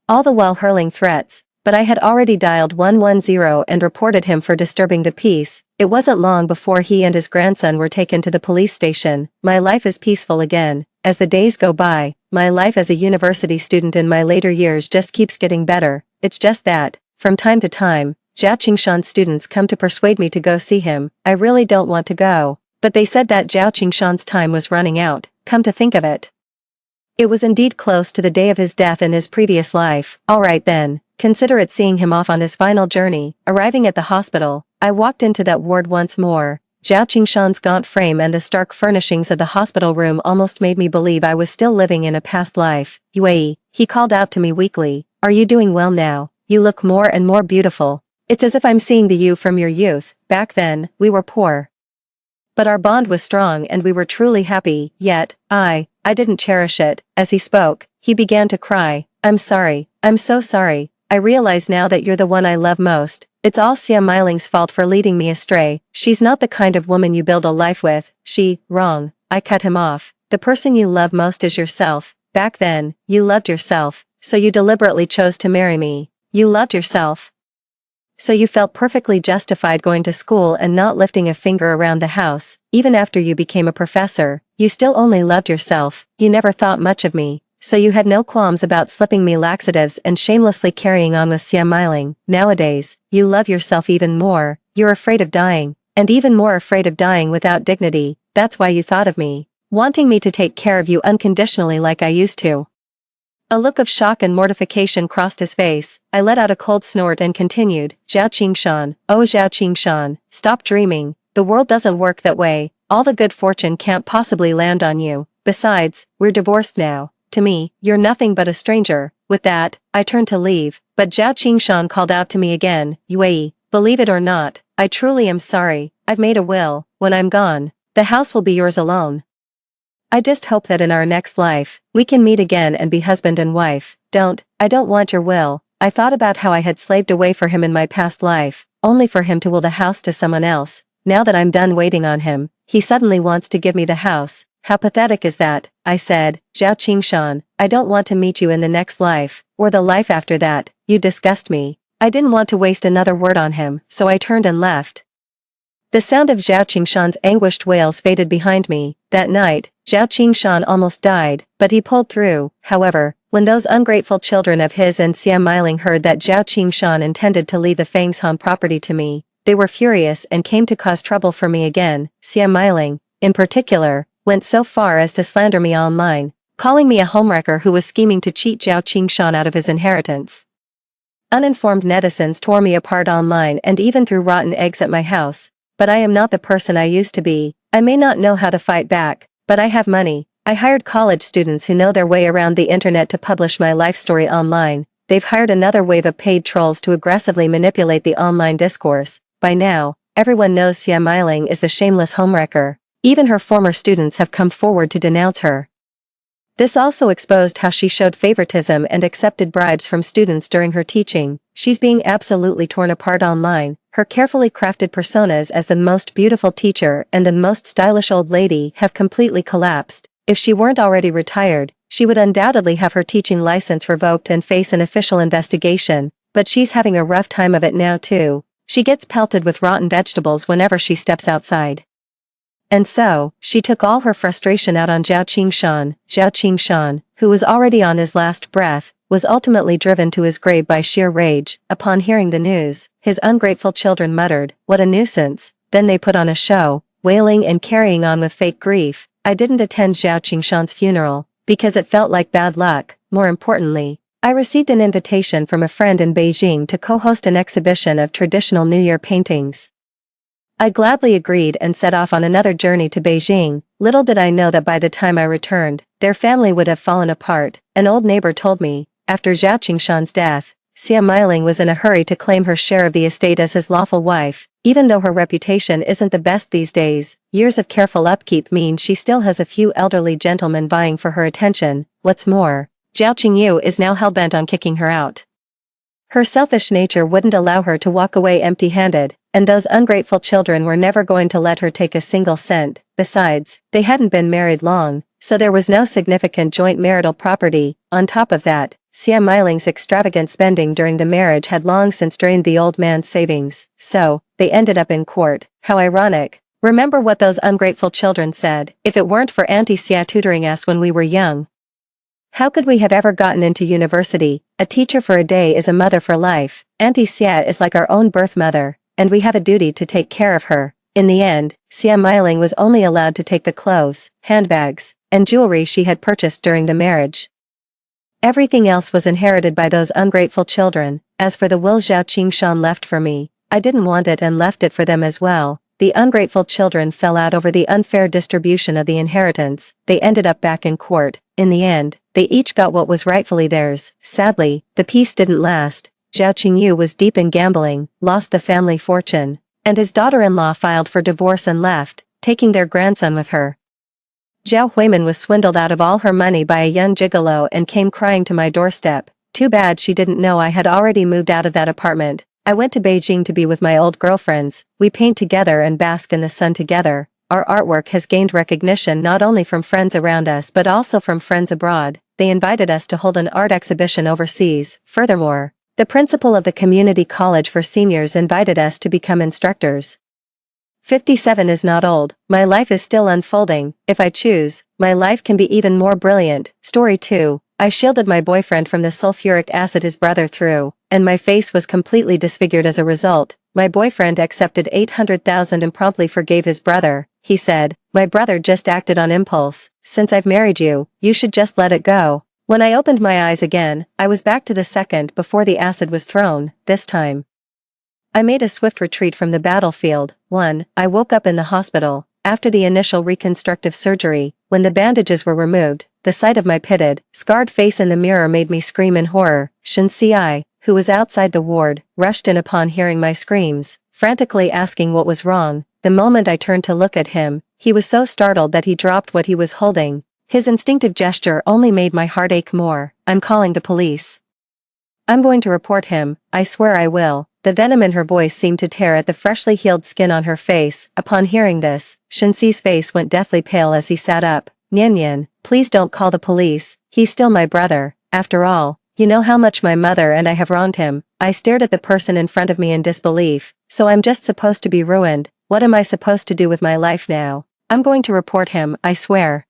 all the while hurling threats, but I had already dialed 110 and reported him for disturbing the peace. It wasn't long before he and his grandson were taken to the police station. My life is peaceful again. As the days go by, my life as a university student in my later years just keeps getting better. It's just that, from time to time, Zhao Qingshan's students come to persuade me to go see him. I really don't want to go, but they said that Zhao Qingshan's time was running out. Come to think of it, it was indeed close to the day of his death in his previous life. All right then. Consider it seeing him off on his final journey. Arriving at the hospital, I walked into that ward once more. Zhao Qingshan's gaunt frame and the stark furnishings of the hospital room almost made me believe I was still living in a past life. Yue, he called out to me weakly. Are you doing well now? You look more and more beautiful. It's as if I'm seeing the you from your youth. Back then, we were poor, but our bond was strong and we were truly happy. Yet, I didn't cherish it. As he spoke, he began to cry. I'm sorry. I'm so sorry. I realize now that you're the one I love most. It's all Xia Meiling's fault for leading me astray. She's not the kind of woman you build a life with. Wrong. I cut him off. The person you love most is yourself. Back then, you loved yourself, so you deliberately chose to marry me. You loved yourself, so you felt perfectly justified going to school and not lifting a finger around the house. Even after you became a professor, you still only loved yourself. You never thought much of me, so you had no qualms about slipping me laxatives and shamelessly carrying on with Xia Meiling. Nowadays, you love yourself even more. You're afraid of dying, and even more afraid of dying without dignity. That's why you thought of me, wanting me to take care of you unconditionally like I used to. A look of shock and mortification crossed his face. I let out a cold snort and continued. Zhao Qingshan, oh Zhao Qingshan, stop dreaming. The world doesn't work that way. All the good fortune can't possibly land on you. Besides, we're divorced now. To me, you're nothing but a stranger. With that, I turned to leave, but Zhao Qingshan called out to me again. Yue, believe it or not, I truly am sorry. I've made a will. When I'm gone, the house will be yours alone. I just hope that in our next life, we can meet again and be husband and wife. I don't want your will. I thought about how I had slaved away for him in my past life, only for him to will the house to someone else. Now that I'm done waiting on him, he suddenly wants to give me the house. How pathetic is that? I said. Zhao Qingshan, I don't want to meet you in the next life, or the life after that. You disgust me. I didn't want to waste another word on him, so I turned and left. The sound of Zhao Qingshan's anguished wails faded behind me. That night, Zhao Qingshan almost died, but he pulled through. However, when those ungrateful children of his and Xia Meiling heard that Zhao Qingshan intended to leave the Fangshan property to me, they were furious and came to cause trouble for me again. Xia Meiling, in particular, went so far as to slander me online, calling me a homewrecker who was scheming to cheat Zhao Qingshan out of his inheritance. Uninformed netizens tore me apart online and even threw rotten eggs at my house. But I am not the person I used to be. I may not know how to fight back, but I have money. I hired college students who know their way around the internet to publish my life story online. They've hired another wave of paid trolls to aggressively manipulate the online discourse. By now, everyone knows Xia Meiling is the shameless homewrecker. Even her former students have come forward to denounce her. This also exposed how she showed favoritism and accepted bribes from students during her teaching. She's being absolutely torn apart online. Her carefully crafted personas as the most beautiful teacher and the most stylish old lady have completely collapsed. If she weren't already retired, she would undoubtedly have her teaching license revoked and face an official investigation, but she's having a rough time of it now too. She gets pelted with rotten vegetables whenever she steps outside. And so, she took all her frustration out on Zhao Qingshan. Zhao Qingshan, who was already on his last breath, was ultimately driven to his grave by sheer rage. Upon hearing the news, his ungrateful children muttered, "What a nuisance." Then they put on a show, wailing and carrying on with fake grief. I didn't attend Zhao Qingshan's funeral, because it felt like bad luck. More importantly, I received an invitation from a friend in Beijing to co-host an exhibition of traditional New Year paintings. I gladly agreed and set off on another journey to Beijing. Little did I know that by the time I returned, their family would have fallen apart. An old neighbor told me, after Zhao Qingshan's death, Xia Meiling was in a hurry to claim her share of the estate as his lawful wife. Even though her reputation isn't the best these days, years of careful upkeep mean she still has a few elderly gentlemen vying for her attention. What's more, Zhao Qingyu is now hell-bent on kicking her out. Her selfish nature wouldn't allow her to walk away empty-handed, and those ungrateful children were never going to let her take a single cent. Besides, they hadn't been married long, so there was no significant joint marital property. On top of that, Xia Meiling's extravagant spending during the marriage had long since drained the old man's savings, so, they ended up in court. How ironic. Remember what those ungrateful children said, "If it weren't for Auntie Xia tutoring us when we were young, how could we have ever gotten into university? A teacher for a day is a mother for life. Auntie Xia is like our own birth mother, and we have a duty to take care of her." In the end, Xia Meiling was only allowed to take the clothes, handbags, and jewelry she had purchased during the marriage. Everything else was inherited by those ungrateful children. As for the will Zhao Qingshan left for me, I didn't want it and left it for them as well. The ungrateful children fell out over the unfair distribution of the inheritance. They ended up back in court. In the end, they each got what was rightfully theirs. Sadly, the peace didn't last. Zhao Qingyu was deep in gambling, lost the family fortune, and his daughter-in-law filed for divorce and left, taking their grandson with her. Zhao Huimin was swindled out of all her money by a young gigolo and came crying to my doorstep. Too bad she didn't know I had already moved out of that apartment. I went to Beijing to be with my old girlfriends. We paint together and bask in the sun together. Our artwork has gained recognition not only from friends around us but also from friends abroad. They invited us to hold an art exhibition overseas. Furthermore, the principal of the community college for seniors invited us to become instructors. 57 is not old. My life is still unfolding. If I choose, my life can be even more brilliant. Story 2. I shielded my boyfriend from the sulfuric acid his brother threw, and my face was completely disfigured as a result. My boyfriend accepted 800,000 and promptly forgave his brother. He said, "My brother just acted on impulse. Since I've married you, you should just let it go." When I opened my eyes again, I was back to the second before the acid was thrown. This time, I made a swift retreat from the battlefield. 1. I woke up in the hospital. After the initial reconstructive surgery, when the bandages were removed, the sight of my pitted, scarred face in the mirror made me scream in horror. Shen Ci, who was outside the ward, rushed in upon hearing my screams, frantically asking what was wrong. The moment I turned to look at him, he was so startled that he dropped what he was holding. His instinctive gesture only made my heart ache more. "I'm calling the police." I'm going to report him, I swear I will. The venom in her voice seemed to tear at the freshly healed skin on her face. Upon hearing this, Shenxi's face went deathly pale as he sat up. Nian, please don't call the police, he's still my brother. After all, you know how much my mother and I have wronged him. I stared at the person in front of me in disbelief. So I'm just supposed to be ruined? What am I supposed to do with my life now? I'm going to report him, I swear.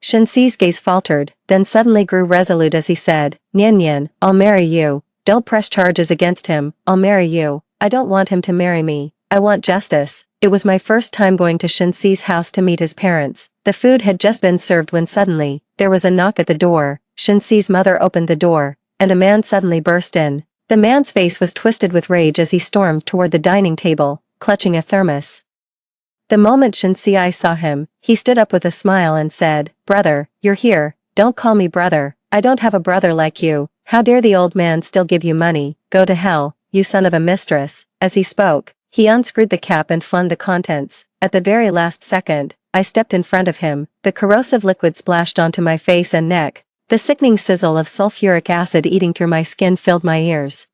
Shenxi's gaze faltered, then suddenly grew resolute as he said, Nian, I'll marry you. Don't press charges against him, I'll marry you. I don't want him to marry me. I want justice. It was my first time going to Shenxi's house to meet his parents. The food had just been served when suddenly, there was a knock at the door. Shenxi's mother opened the door, and a man suddenly burst in. The man's face was twisted with rage as he stormed toward the dining table, clutching a thermos. The moment Shenxi saw him, he stood up with a smile and said, Brother, you're here. Don't call me brother. I don't have a brother like you. How dare the old man still give you money? Go to hell, you son of a mistress. As he spoke, he unscrewed the cap and flung the contents. At the very last second, I stepped in front of him. The corrosive liquid splashed onto my face and neck. The sickening sizzle of sulfuric acid eating through my skin filled my ears.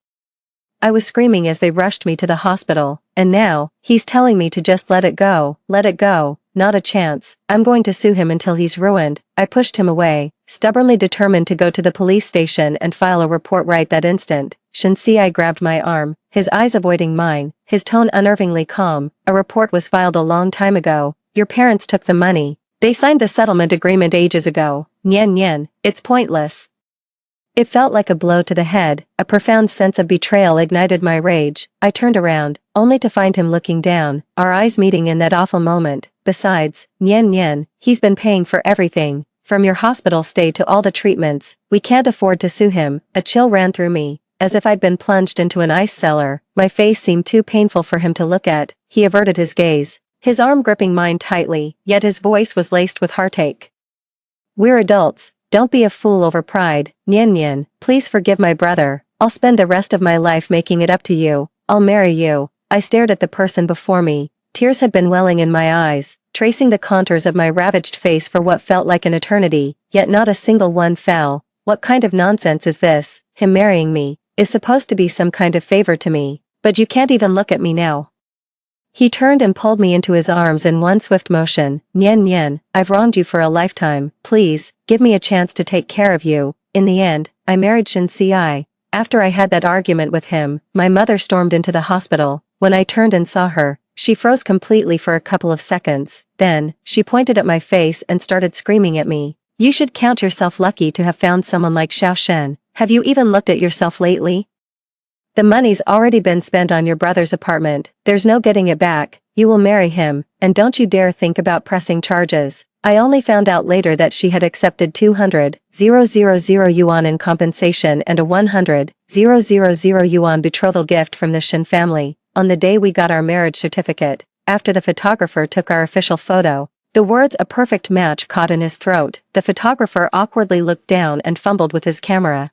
I was screaming as they rushed me to the hospital, and now, he's telling me to just let it go, not a chance. I'm going to sue him until he's ruined. I pushed him away, stubbornly determined to go to the police station and file a report right that instant. Shenxi grabbed my arm, his eyes avoiding mine, his tone unnervingly calm. A report was filed a long time ago. Your parents took the money. They signed the settlement agreement ages ago. Nian, it's pointless. It felt like a blow to the head. A profound sense of betrayal ignited my rage. I turned around, only to find him looking down, our eyes meeting in that awful moment. Besides, Nian, he's been paying for everything, from your hospital stay to all the treatments. We can't afford to sue him. A chill ran through me, as if I'd been plunged into an ice cellar. My face seemed too painful for him to look at. He averted his gaze, his arm gripping mine tightly, yet his voice was laced with heartache. We're adults. Don't be a fool over pride. Nian, please forgive my brother. I'll spend the rest of my life making it up to you. I'll marry you. I stared at the person before me. Tears had been welling in my eyes, tracing the contours of my ravaged face for what felt like an eternity, yet not a single one fell. What kind of nonsense is this? Him marrying me is supposed to be some kind of favor to me, but you can't even look at me now. He turned and pulled me into his arms in one swift motion. Nian, I've wronged you for a lifetime. Please, give me a chance to take care of you. In the end, I married Shenxi. After I had that argument with him, my mother stormed into the hospital. When I turned and saw her, she froze completely for a couple of seconds. Then, she pointed at my face and started screaming at me. You should count yourself lucky to have found someone like Xiao Shen. Have you even looked at yourself lately? The money's already been spent on your brother's apartment. There's no getting it back. You will marry him, and don't you dare think about pressing charges. I only found out later that she had accepted 200,000 yuan in compensation and a 100,000 yuan betrothal gift from the Shen family, on the day we got our marriage certificate. After the photographer took our official photo, the words "a perfect match" caught in his throat. The photographer awkwardly looked down and fumbled with his camera.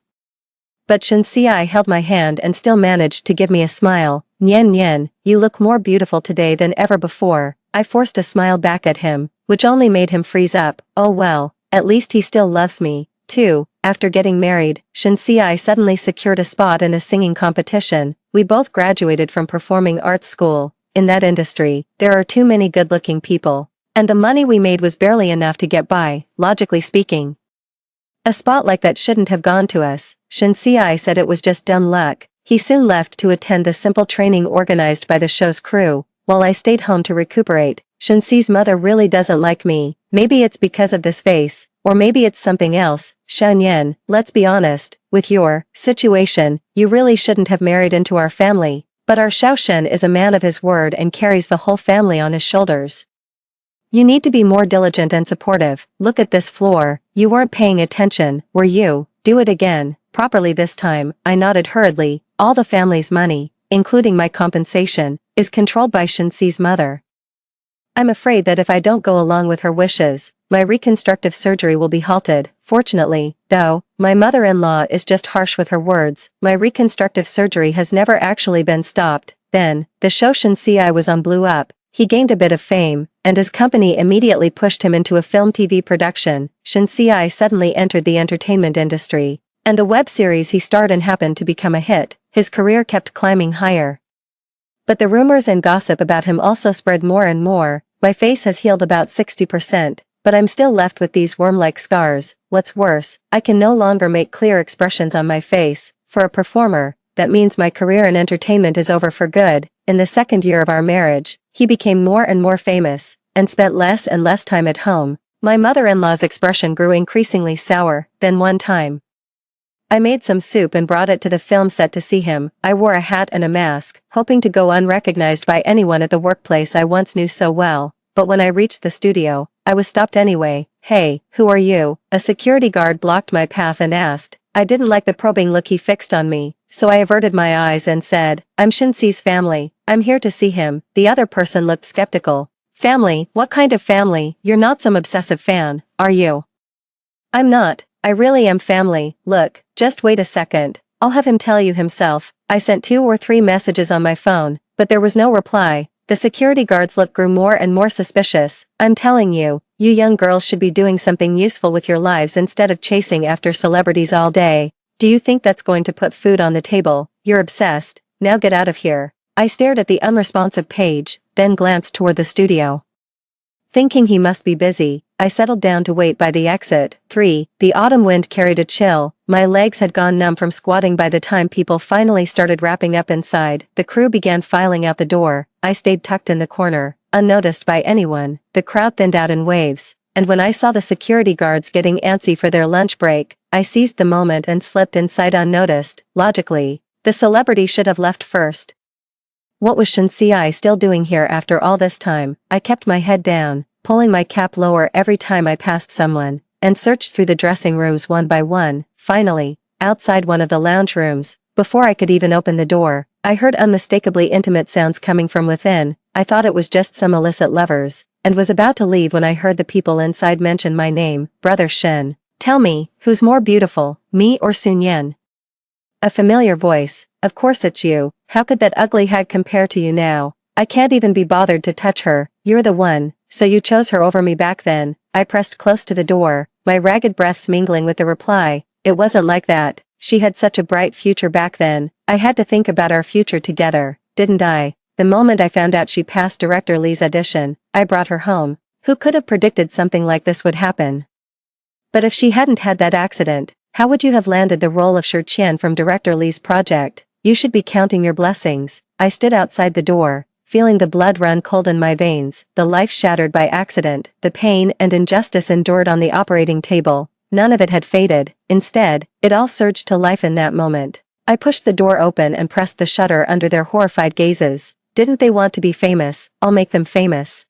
But Shenxi held my hand and still managed to give me a smile. Nian, you look more beautiful today than ever before. I forced a smile back at him, which only made him freeze up. Oh well, at least he still loves me, too. After getting married, Shenxi suddenly secured a spot in a singing competition. We both graduated from performing arts school. In that industry, there are too many good-looking people, and the money we made was barely enough to get by, logically speaking. A spot like that shouldn't have gone to us. Shenxi said it was just dumb luck. He soon left to attend the simple training organized by the show's crew, while I stayed home to recuperate. Shenxi's mother really doesn't like me. Maybe it's because of this face, or maybe it's something else. Xiaoyan, let's be honest, with your situation, you really shouldn't have married into our family. But our Xiaoshen is a man of his word and carries the whole family on his shoulders. You need to be more diligent and supportive. Look at this floor. You weren't paying attention, were you? Do it again, properly this time. I nodded hurriedly. All the family's money, including my compensation, is controlled by Shenxi's mother. I'm afraid that if I don't go along with her wishes, my reconstructive surgery will be halted. Fortunately, though, my mother-in-law is just harsh with her words. My reconstructive surgery has never actually been stopped. Then, the show Shenxi was on blew up. He gained a bit of fame, and his company immediately pushed him into a film TV production. Shenxi suddenly entered the entertainment industry. And the web series he starred in happened to become a hit. His career kept climbing higher. But the rumors and gossip about him also spread more and more. My face has healed about 60%, but I'm still left with these worm-like scars. What's worse, I can no longer make clear expressions on my face. For a performer, that means my career in entertainment is over for good. In the second year of our marriage, he became more and more famous, and spent less and less time at home. My mother-in-law's expression grew increasingly sour. Then one time, I made some soup and brought it to the film set to see him. I wore a hat and a mask, hoping to go unrecognized by anyone at the workplace I once knew so well. But when I reached the studio, I was stopped anyway. "Hey, who are you?" A security guard blocked my path and asked. I didn't like the probing look he fixed on me, so I averted my eyes and said, "I'm Shinsi's family. I'm here to see him." The other person looked skeptical. "Family? What kind of family? You're not some obsessive fan, are you?" "I'm not. I really am family. Look, just wait a second. I'll have him tell you himself." I sent 2 or 3 messages on my phone, but there was no reply. The security guard's look grew more and more suspicious. "I'm telling you, you young girls should be doing something useful with your lives instead of chasing after celebrities all day. Do you think that's going to put food on the table? You're obsessed. Now get out of here." I stared at the unresponsive page, then glanced toward the studio. Thinking he must be busy, I settled down to wait by the exit. 3. The autumn wind carried a chill. My legs had gone numb from squatting by the time people finally started wrapping up inside. The crew began filing out the door. I stayed tucked in the corner, unnoticed by anyone. The crowd thinned out in waves, and when I saw the security guards getting antsy for their lunch break, I seized the moment and slipped inside unnoticed. Logically, the celebrity should have left first. What was Shinsi still doing here after all this time? I kept my head down, pulling my cap lower every time I passed someone, and searched through the dressing rooms one by one. Finally, outside one of the lounge rooms, before I could even open the door, I heard unmistakably intimate sounds coming from within. I thought it was just some illicit lovers, and was about to leave when I heard the people inside mention my name. "Brother Shin. Tell me, who's more beautiful, me or Sun Yen?" A familiar voice. "Of course it's you. How could that ugly hag compare to you now? I can't even be bothered to touch her." "You're the one, so you chose her over me back then." I pressed close to the door, my ragged breaths mingling with the reply. "It wasn't like that. She had such a bright future back then. I had to think about our future together, didn't I? The moment I found out she passed Director Lee's audition, I brought her home." Who could have predicted something like this would happen? But if she hadn't had that accident, how would you have landed the role of Shi Qian from Director Lee's project? You should be counting your blessings. I stood outside the door, feeling the blood run cold in my veins, the life shattered by accident, the pain and injustice endured on the operating table. None of it had faded. Instead, it all surged to life in that moment. I pushed the door open and pressed the shutter under their horrified gazes. Didn't they want to be famous? I'll make them famous.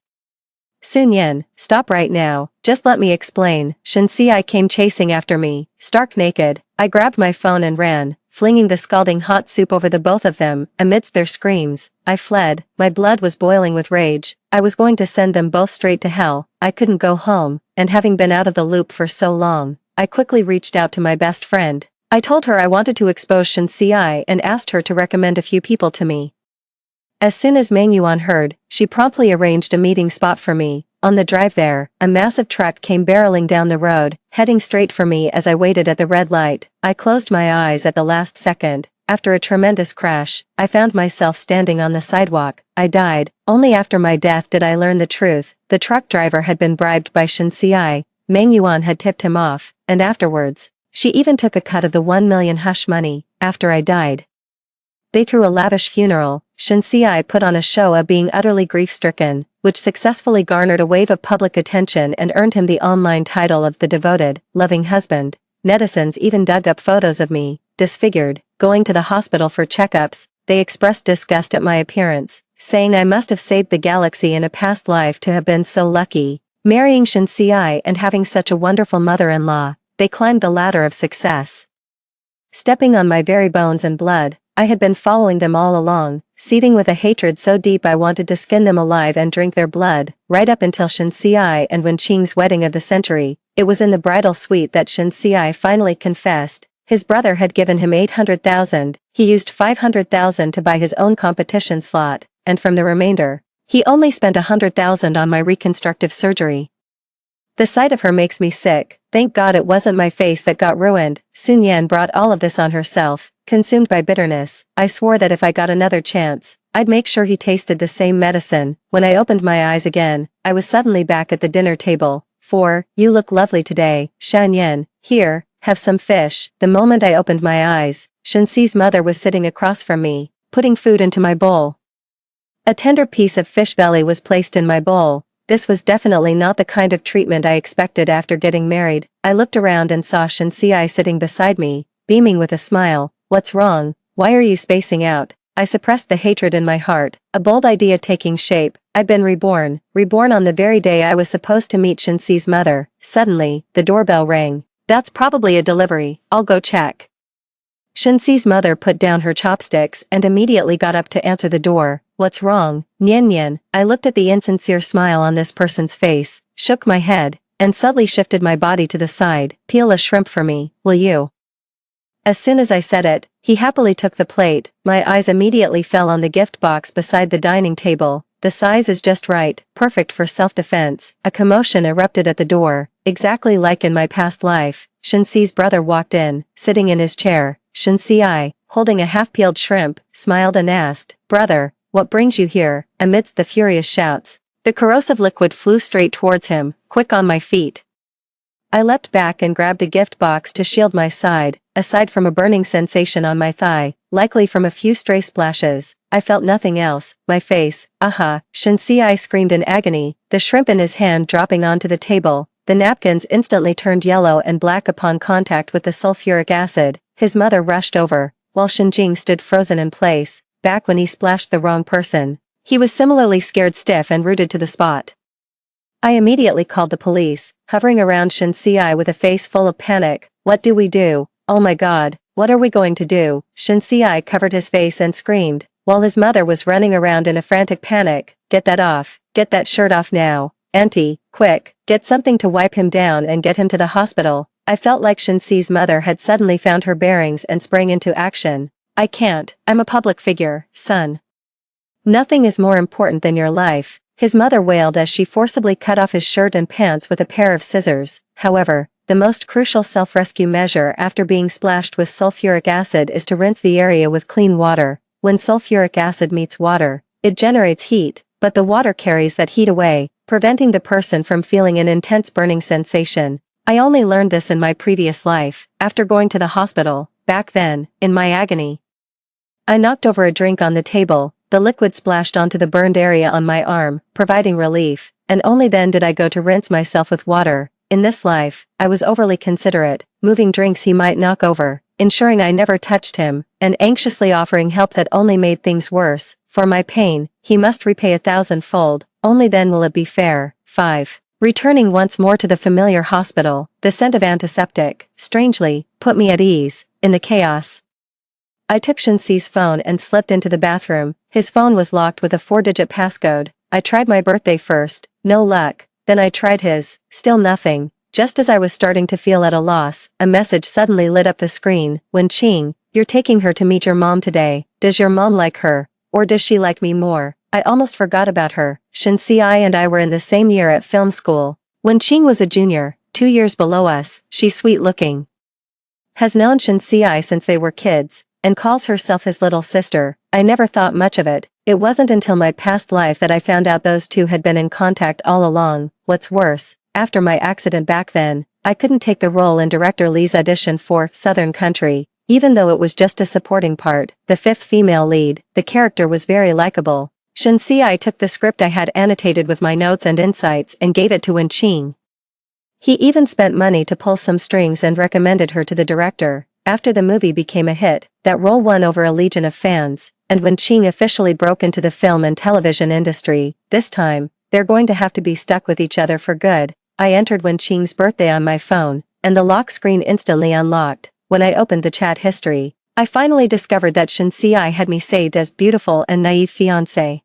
"Sun Yen, stop right now, just let me explain." Shinsi came chasing after me, stark naked. I grabbed my phone and ran, flinging the scalding hot soup over the both of them. Amidst their screams, I fled. My blood was boiling with rage. I was going to send them both straight to hell. I couldn't go home, and having been out of the loop for so long, I quickly reached out to my best friend. I told her I wanted to expose Shinsi and asked her to recommend a few people to me. As soon as Mang Yuan heard, she promptly arranged a meeting spot for me. On the drive there, a massive truck came barreling down the road, heading straight for me as I waited at the red light. I closed my eyes at the last second. After a tremendous crash, I found myself standing on the sidewalk. I died. Only after my death did I learn the truth. The truck driver had been bribed by Shinsi. Mang Yuan had tipped him off, and afterwards, she even took a cut of the 1 million hush money. After I died, they threw a lavish funeral. Shinsi put on a show of being utterly grief-stricken, which successfully garnered a wave of public attention and earned him the online title of the devoted, loving husband. Netizens even dug up photos of me, disfigured, going to the hospital for checkups. They expressed disgust at my appearance, saying I must have saved the galaxy in a past life to have been so lucky. Marrying Shinsi and having such a wonderful mother-in-law, they climbed the ladder of success. Stepping on my very bones and blood, I had been following them all along, seething with a hatred so deep I wanted to skin them alive and drink their blood, right up until Shinsi and Wenqing's wedding of the century. It was in the bridal suite that Shinsi finally confessed. His brother had given him 800,000, he used 500,000 to buy his own competition slot, and from the remainder, he only spent 100,000 on my reconstructive surgery. The sight of her makes me sick. Thank God it wasn't my face that got ruined. Sun Yan brought all of this on herself. Consumed by bitterness, I swore that if I got another chance, I'd make sure he tasted the same medicine. When I opened my eyes again, I was suddenly back at the dinner table. You look lovely today, Shan Yan. Here, have some fish. The moment I opened my eyes, Shenxi's mother was sitting across from me, putting food into my bowl. A tender piece of fish belly was placed in my bowl. This was definitely not the kind of treatment I expected after getting married. I looked around and saw Shenxi sitting beside me, beaming with a smile. What's wrong? Why are you spacing out? I suppressed the hatred in my heart, a bold idea taking shape. I'd been reborn on the very day I was supposed to meet Shenxi's mother. Suddenly, the doorbell rang. That's probably a delivery, I'll go check. Shenxi's mother put down her chopsticks and immediately got up to answer the door. What's wrong, Nian Nian? I looked at the insincere smile on this person's face, shook my head, and subtly shifted my body to the side. Peel a shrimp for me, will you? As soon as I said it, he happily took the plate. My eyes immediately fell on the gift box beside the dining table. The size is just right, perfect for self-defense. A commotion erupted at the door, exactly like in my past life. Shenxi's brother walked in, sitting in his chair. Shenxi, holding a half-peeled shrimp, smiled and asked, "Brother, what brings you here?" Amidst the furious shouts, the corrosive liquid flew straight towards him, quick on my feet. I leapt back and grabbed a gift box to shield my side. Aside from a burning sensation on my thigh, likely from a few stray splashes, I felt nothing else. My face, aha! Shenxi screamed in agony, the shrimp in his hand dropping onto the table. The napkins instantly turned yellow and black upon contact with the sulfuric acid. His mother rushed over, while Shenjing stood frozen in place. Back when he splashed the wrong person, he was similarly scared stiff and rooted to the spot. I immediately called the police, hovering around Shenxi with a face full of panic. What do we do? Oh my God, what are we going to do? Shenxi covered his face and screamed, while his mother was running around in a frantic panic. Get that off, get that shirt off now. Auntie, quick, get something to wipe him down and get him to the hospital. I felt like Shenxi's mother had suddenly found her bearings and sprang into action. I can't, I'm a public figure, son. Nothing is more important than your life, his mother wailed as she forcibly cut off his shirt and pants with a pair of scissors. However, the most crucial self-rescue measure after being splashed with sulfuric acid is to rinse the area with clean water. When sulfuric acid meets water, it generates heat, but the water carries that heat away, preventing the person from feeling an intense burning sensation. I only learned this in my previous life, after going to the hospital. Back then, in my agony, I knocked over a drink on the table. The liquid splashed onto the burned area on my arm, providing relief, and only then did I go to rinse myself with water. In this life, I was overly considerate, moving drinks he might knock over, ensuring I never touched him, and anxiously offering help that only made things worse. For my pain, he must repay 1,000-fold, only then will it be fair. 5. Returning once more to the familiar hospital, the scent of antiseptic, strangely, put me at ease. In the chaos, I took Shenxi's phone and slipped into the bathroom. His phone was locked with a 4-digit passcode. I tried my birthday first, no luck. Then I tried his, still nothing. Just as I was starting to feel at a loss, a message suddenly lit up the screen. Wenqing, you're taking her to meet your mom today. Does your mom like her? Or does she like me more? I almost forgot about her. Shenxi and I were in the same year at film school. Wenqing was a junior, 2 years below us. She's sweet looking. Has known Shenxi since they were kids, and calls herself his little sister. I never thought much of it. It wasn't until my past life that I found out those two had been in contact all along. What's worse, after my accident back then, I couldn't take the role in director Lee's audition for Southern Country, even though it was just a supporting part. The 5th female lead, the character was very likable. Shenxi took the script I had annotated with my notes and insights and gave it to Wenqing. He even spent money to pull some strings and recommended her to the director. After the movie became a hit, that role won over a legion of fans, and Wenqing officially broke into the film and television industry. This time, they're going to have to be stuck with each other for good. I entered Wenqing's birthday on my phone, and the lock screen instantly unlocked. When I opened the chat history, I finally discovered that Shenxi had me saved as beautiful and naive fiancé.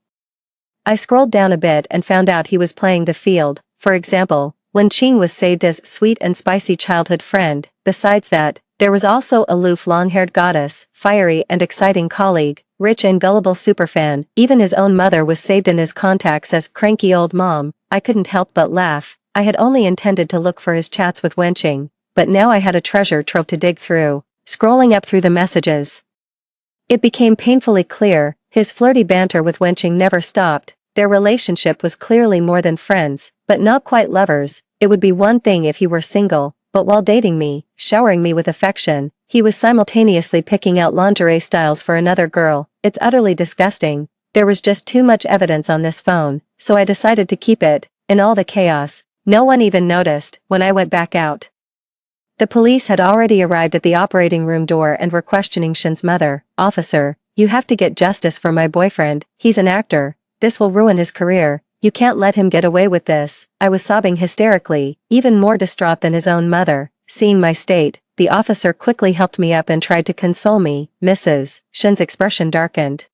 I scrolled down a bit and found out he was playing the field. For example, Wenqing was saved as sweet and spicy childhood friend. Besides that, there was also aloof long-haired goddess, fiery and exciting colleague, rich and gullible superfan. Even his own mother was saved in his contacts as cranky old mom. I couldn't help but laugh. I had only intended to look for his chats with Wenqing, but now I had a treasure trove to dig through. Scrolling up through the messages, it became painfully clear, his flirty banter with Wenqing never stopped. Their relationship was clearly more than friends, but not quite lovers. It would be one thing if he were single, but while dating me, showering me with affection, he was simultaneously picking out lingerie styles for another girl. It's utterly disgusting. There was just too much evidence on this phone, so I decided to keep it. In all the chaos, no one even noticed when I went back out. The police had already arrived at the operating room door and were questioning Shin's mother. "Officer, you have to get justice for my boyfriend. He's an actor. This will ruin his career. You can't let him get away with this." I was sobbing hysterically, even more distraught than his own mother. Seeing my state, the officer quickly helped me up and tried to console me. "Mrs. Shin's expression darkened.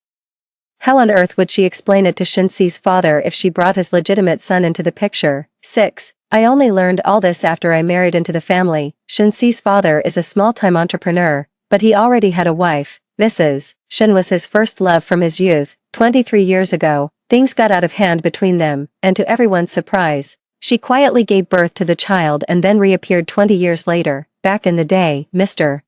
How on earth would she explain it to Shinsi's father if she brought his legitimate son into the picture? 6. I only learned all this after I married into the family. Shinsi's father is a small-time entrepreneur, but he already had a wife. Mrs. Shin was his first love from his youth. 23 years ago, things got out of hand between them, and to everyone's surprise, she quietly gave birth to the child and then reappeared 20 years later. Back in the day, Mr.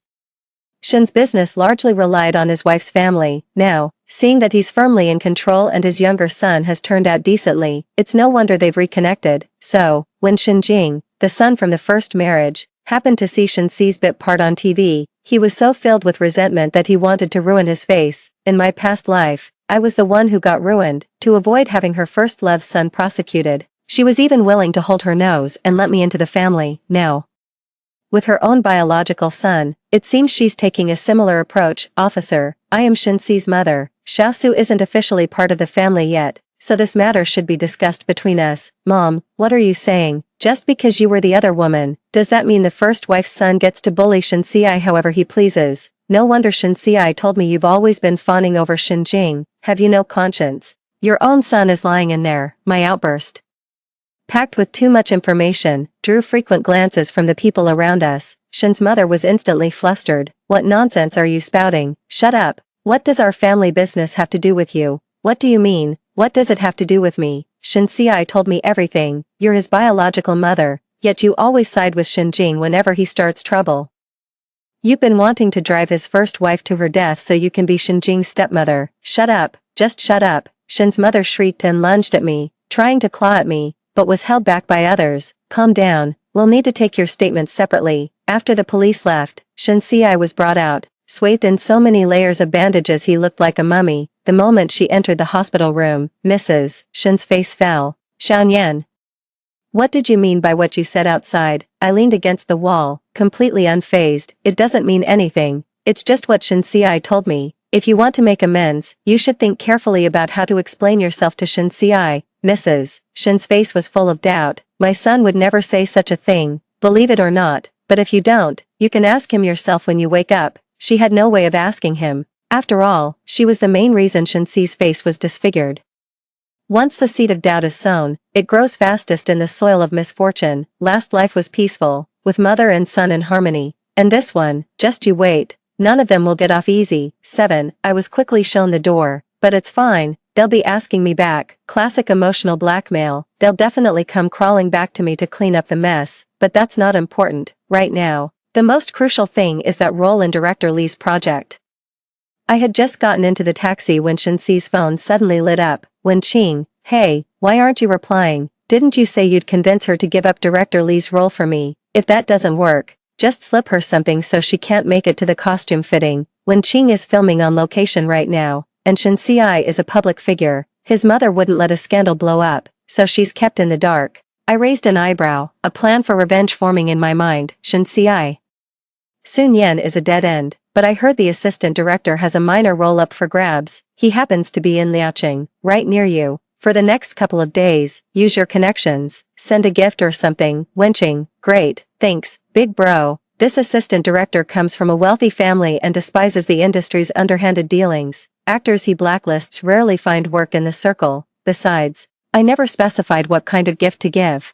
Shin's business largely relied on his wife's family. Now, seeing that he's firmly in control and his younger son has turned out decently, it's no wonder they've reconnected. So, when Shin Jing, the son from the first marriage, happened to see Shinsi's bit part on TV, he was so filled with resentment that he wanted to ruin his face. In my past life, I was the one who got ruined. To avoid having her first love's son prosecuted, she was even willing to hold her nose and let me into the family. Now, with her own biological son, it seems she's taking a similar approach. "Officer, I am Shinsi's mother. Xiaosu isn't officially part of the family yet, so this matter should be discussed between us." "Mom, what are you saying? Just because you were the other woman, does that mean the first wife's son gets to bully Shinsi however he pleases? No wonder Shinsi told me you've always been fawning over Shinjing. Have you no conscience? Your own son is lying in there." My outburst, packed with too much information, drew frequent glances from the people around us. Shin's mother was instantly flustered. "What nonsense are you spouting? Shut up. What does our family business have to do with you?" "What do you mean? What does it have to do with me? Shinsi told me everything. You're his biological mother, yet you always side with Shinjing whenever he starts trouble. You've been wanting to drive his first wife to her death so you can be Shinjing's stepmother." "Shut up, just shut up." Shin's mother shrieked and lunged at me, trying to claw at me, but was held back by others. "Calm down, we'll need to take your statements separately." After the police left, Shinsi was brought out, swathed in so many layers of bandages he looked like a mummy. The moment she entered the hospital room, Mrs. Shin's face fell. "Xiaoyan, what did you mean by what you said outside?" I leaned against the wall, completely unfazed. "It doesn't mean anything. It's just what Shinsi told me. If you want to make amends, you should think carefully about how to explain yourself to Shinsi." Mrs. Shin's face was full of doubt. "My son would never say such a thing, believe it or not, but if you don't, you can ask him yourself when you wake up." She had no way of asking him. After all, she was the main reason Shinsi's face was disfigured. Once the seed of doubt is sown, it grows fastest in the soil of misfortune. Last life was peaceful, with mother and son in harmony. And this one, just you wait. None of them will get off easy. 7. I was quickly shown the door. "But it's fine. They'll be asking me back." Classic emotional blackmail. "They'll definitely come crawling back to me to clean up the mess, but that's not important right now. The most crucial thing is that role in Director Lee's project." I had just gotten into the taxi when Shinsi's phone suddenly lit up. "Wenqing, hey, why aren't you replying? Didn't you say you'd convince her to give up Director Lee's role for me? If that doesn't work, just slip her something so she can't make it to the costume fitting." Wenqing is filming on location right now, and Shinsi is a public figure. His mother wouldn't let a scandal blow up, so she's kept in the dark. I raised an eyebrow, a plan for revenge forming in my mind. Shinsi Sun Yan is a dead end, but I heard the assistant director has a minor role up for grabs. He happens to be in Liaoqing, right near you. For the next couple of days, use your connections, send a gift or something. Wenqing, great, thanks, big bro. This assistant director comes from a wealthy family and despises the industry's underhanded dealings. Actors he blacklists rarely find work in the circle. Besides, I never specified what kind of gift to give.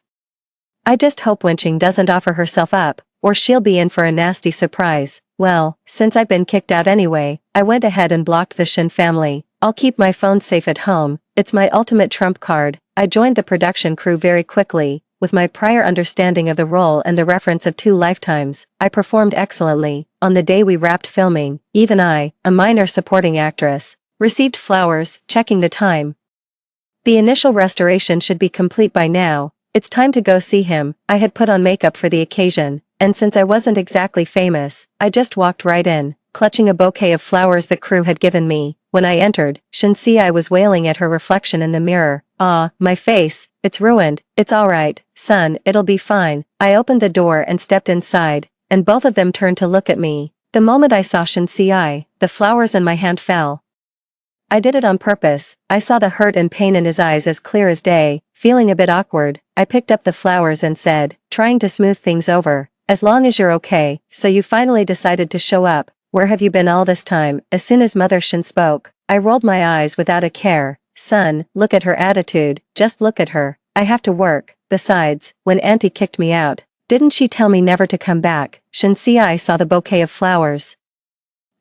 I just hope Wenqing doesn't offer herself up, or she'll be in for a nasty surprise. Well, since I've been kicked out anyway, I went ahead and blocked the Shin family. I'll keep my phone safe at home. It's my ultimate trump card. I joined the production crew very quickly. with my prior understanding of the role and the reference of 2 lifetimes, I performed excellently. On the day we wrapped filming, even I, a minor supporting actress, received flowers, checking the time. The initial restoration should be complete by now. It's time to go see him. I had put on makeup for the occasion, and since I wasn't exactly famous, I just walked right in, clutching a bouquet of flowers the crew had given me. When I entered, Shinsi was wailing at her reflection in the mirror. "Ah, my face, it's ruined." "It's alright, son, it'll be fine." I opened the door and stepped inside, and both of them turned to look at me. The moment I saw Shinsi, the flowers in my hand fell. I did it on purpose. I saw the hurt and pain in his eyes as clear as day. Feeling a bit awkward, I picked up the flowers and said, trying to smooth things over, "As long as you're okay, so you finally decided to show up. Where have you been all this time?" As soon as Mother Shin spoke, I rolled my eyes without a care. "Son, look at her attitude, just look at her. I have to work. Besides, when Auntie kicked me out, didn't she tell me never to come back?" Shinsi saw the bouquet of flowers,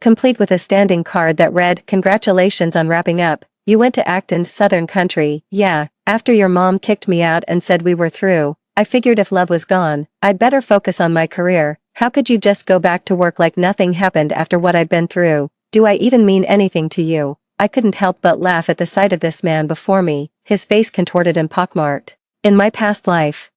complete with a standing card that read, "Congratulations on wrapping up. You went to act in Southern Country." "Yeah, after your mom kicked me out and said we were through, I figured if love was gone, I'd better focus on my career." "How could you just go back to work like nothing happened after what I've been through? Do I even mean anything to you?" I couldn't help but laugh at the sight of this man before me, his face contorted and pockmarked. In my past life,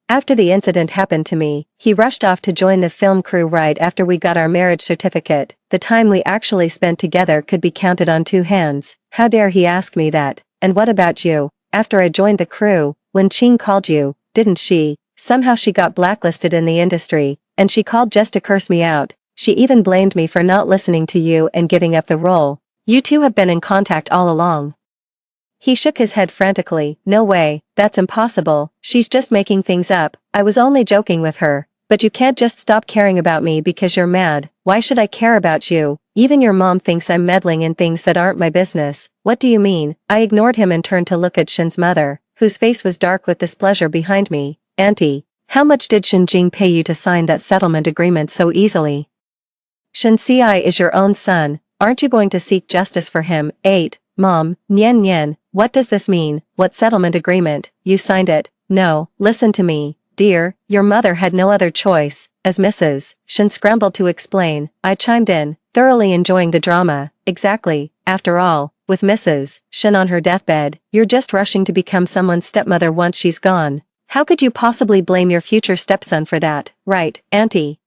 after the incident happened to me, he rushed off to join the film crew right after we got our marriage certificate. The time we actually spent together could be counted on 2 hands. How dare he ask me that? "And what about you? After I joined the crew, when Ching called you, didn't she? Somehow she got blacklisted in the industry, and she called just to curse me out. She even blamed me for not listening to you and giving up the role. You two have been in contact all along." He shook his head frantically. "No way, that's impossible. She's just making things up. I was only joking with her." "But you can't just stop caring about me because you're mad." "Why should I care about you? Even your mom thinks I'm meddling in things that aren't my business." "What do you mean?" I ignored him and turned to look at Shin's mother, whose face was dark with displeasure behind me. "Auntie, how much did Shin Jing pay you to sign that settlement agreement so easily? Shinsi is your own son. Aren't you going to seek justice for him?" 8. "Mom, Nyen Nyen, what does this mean? What settlement agreement? You signed it." "No, listen to me, dear, your mother had no other choice." As Mrs. Shin scrambled to explain, I chimed in, thoroughly enjoying the drama. "Exactly. After all, with Mrs. Shin on her deathbed, you're just rushing to become someone's stepmother once she's gone. How could you possibly blame your future stepson for that?" "Right, Auntie."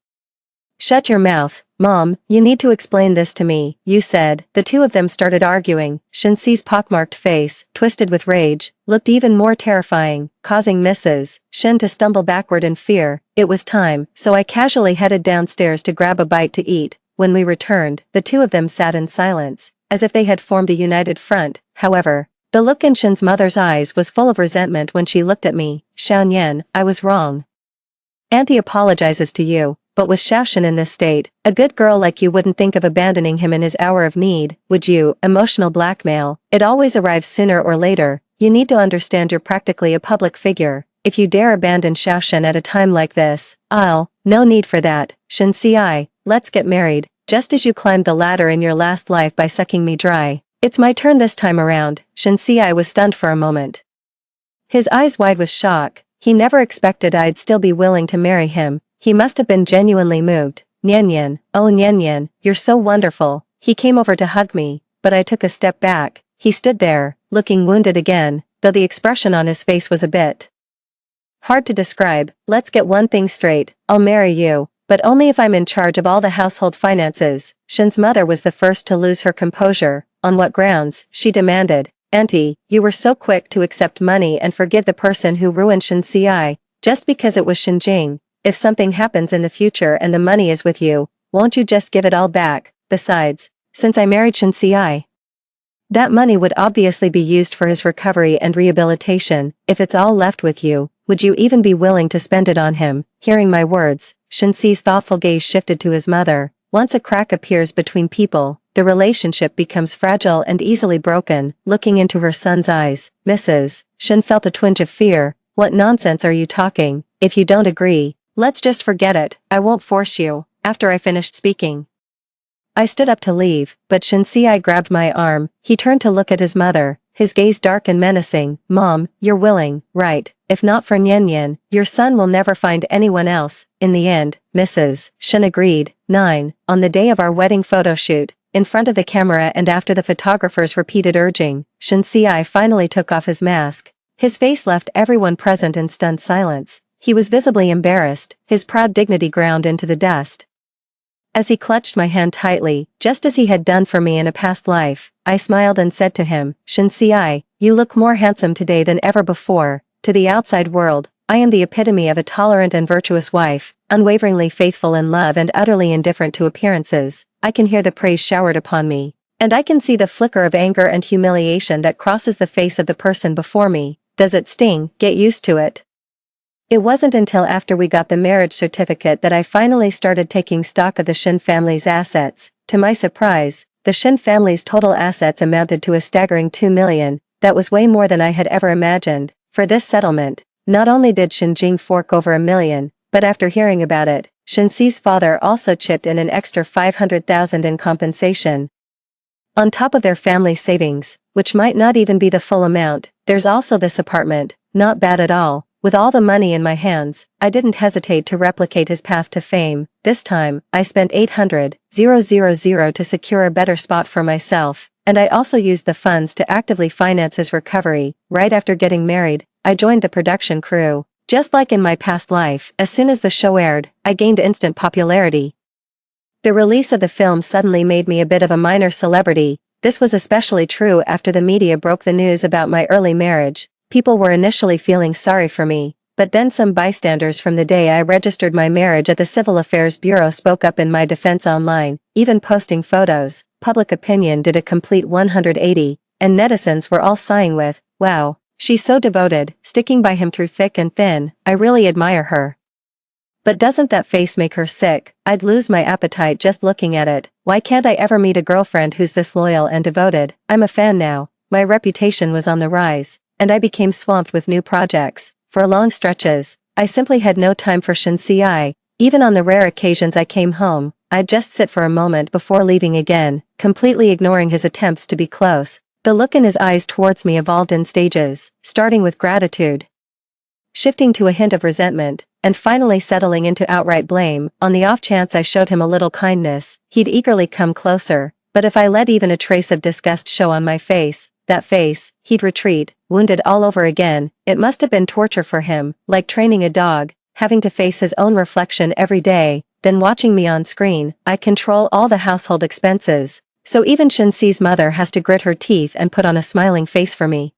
"Shut your mouth, Mom, you need to explain this to me." "You said." The two of them started arguing. Shinsi's pockmarked face, twisted with rage, looked even more terrifying, causing Mrs. Shin to stumble backward in fear. It was time, so I casually headed downstairs to grab a bite to eat. When we returned, the two of them sat in silence, as if they had formed a united front. However, the look in Shin's mother's eyes was full of resentment when she looked at me. "Xiaoyan, I was wrong. Auntie apologizes to you, but with Xiaoshan in this state, a good girl like you wouldn't think of abandoning him in his hour of need, would you?" Emotional blackmail. It always arrives sooner or later. You need to understand you're practically a public figure. If you dare abandon Xiaoshan at a time like this, no need for that. Shinsi, let's get married, just as you climbed the ladder in your last life by sucking me dry. It's my turn this time around. Shinsi was stunned for a moment, his eyes wide with shock. He never expected I'd still be willing to marry him. He must have been genuinely moved. "Nyen Nyen, oh Nyen Nyen, you're so wonderful." He came over to hug me, but I took a step back. He stood there, looking wounded again, though the expression on his face was a bit hard to describe. "Let's get one thing straight, I'll marry you, but only if I'm in charge of all the household finances." Shin's mother was the first to lose her composure. "On what grounds?" she demanded. "Auntie, you were so quick to accept money and forgive the person who ruined Shinsi, just because it was Shinjing. If something happens in the future and the money is with you, won't you just give it all back? Besides, since I married Shinsi, that money would obviously be used for his recovery and rehabilitation. If it's all left with you, would you even be willing to spend it on him?" Hearing my words, Shinsi's thoughtful gaze shifted to his mother. Once a crack appears between people, the relationship becomes fragile and easily broken. Looking into her son's eyes, Mrs. Shin felt a twinge of fear. "What nonsense are you talking? If you don't agree, let's just forget it. I won't force you." After I finished speaking, I stood up to leave, but Shinsi grabbed my arm. He turned to look at his mother, his gaze dark and menacing. Mom, you're willing, right? If not for Nyen Nyen, your son will never find anyone else. In the end, Mrs. Shen agreed. 9. On the day of our wedding photo shoot, in front of the camera and after the photographer's repeated urging, Shen Si finally took off his mask. His face left everyone present in stunned silence. He was visibly embarrassed, his proud dignity ground into the dust. As he clutched my hand tightly, just as he had done for me in a past life, I smiled and said to him, Shen Si, you look more handsome today than ever before. To the outside world, I am the epitome of a tolerant and virtuous wife, unwaveringly faithful in love and utterly indifferent to appearances. I can hear the praise showered upon me. And I can see the flicker of anger and humiliation that crosses the face of the person before me. Does it sting? Get used to it. It wasn't until after we got the marriage certificate that I finally started taking stock of the Shen family's assets. To my surprise, the Shen family's total assets amounted to a staggering 2 million. That was way more than I had ever imagined. For this settlement, not only did Shen Jing fork over $1 million, but after hearing about it, Shen Si's father also chipped in an extra 500,000 in compensation. On top of their family savings, which might not even be the full amount, there's also this apartment. Not bad at all. With all the money in my hands, I didn't hesitate to replicate his path to fame. This time, I spent 800,000 to secure a better spot for myself, and I also used the funds to actively finance his recovery. Right after getting married, I joined the production crew. Just like in my past life, as soon as the show aired, I gained instant popularity. The release of the film suddenly made me a bit of a minor celebrity. This was especially true after the media broke the news about my early marriage. People were initially feeling sorry for me, but then some bystanders from the day I registered my marriage at the Civil Affairs Bureau spoke up in my defense online, even posting photos. Public opinion did a complete 180, and netizens were all sighing with, wow, she's so devoted, sticking by him through thick and thin. I really admire her. But doesn't that face make her sick? I'd lose my appetite just looking at it. Why can't I ever meet a girlfriend who's this loyal and devoted? I'm a fan now. My reputation was on the rise, and I became swamped with new projects. For long stretches, I simply had no time for Shen Si. Even on the rare occasions I came home, I'd just sit for a moment before leaving again, completely ignoring his attempts to be close. The look in his eyes towards me evolved in stages, starting with gratitude, shifting to a hint of resentment, and finally settling into outright blame. On the off chance I showed him a little kindness, he'd eagerly come closer, but if I let even a trace of disgust show on my face, he'd retreat, wounded all over again. It must have been torture for him, like training a dog, having to face his own reflection every day, then watching me on screen. I control all the household expenses, so even Shen Si's mother has to grit her teeth and put on a smiling face for me.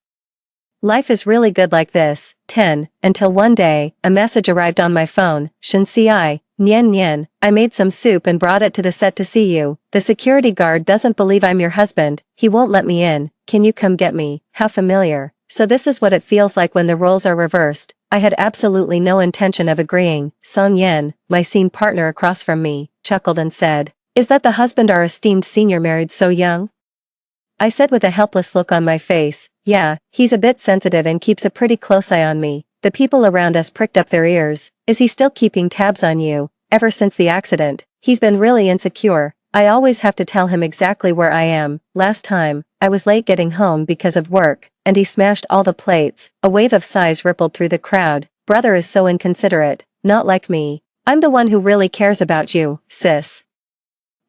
Life is really good like this. 10. Until one day, a message arrived on my phone. Shen Si, Nyen Nyen, I made some soup and brought it to the set to see you. The security guard doesn't believe I'm your husband. He won't let me in. Can you come get me? How familiar. So this is what it feels like when the roles are reversed. I had absolutely no intention of agreeing. Song Yen, my scene partner across from me, chuckled and said, is that the husband our esteemed senior married so young? I said with a helpless look on my face, yeah, he's a bit sensitive and keeps a pretty close eye on me. The people around us pricked up their ears. Is he still keeping tabs on you? Ever since the accident, he's been really insecure. I always have to tell him exactly where I am. Last time, I was late getting home because of work, and he smashed all the plates. A wave of sighs rippled through the crowd. Brother is so inconsiderate. Not like me. I'm the one who really cares about you, sis.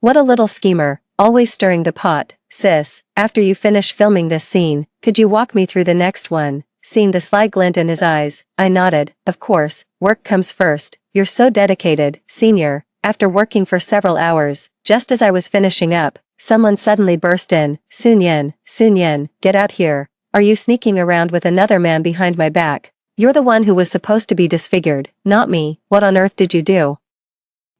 What a little schemer, always stirring the pot. Sis, after you finish filming this scene, could you walk me through the next one? Seeing the sly glint in his eyes, I nodded. Of course, work comes first. You're so dedicated, senior. After working for several hours, just as I was finishing up, someone suddenly burst in. Sun Yen, get out here. Are you sneaking around with another man behind my back? You're the one who was supposed to be disfigured, not me. What on earth did you do?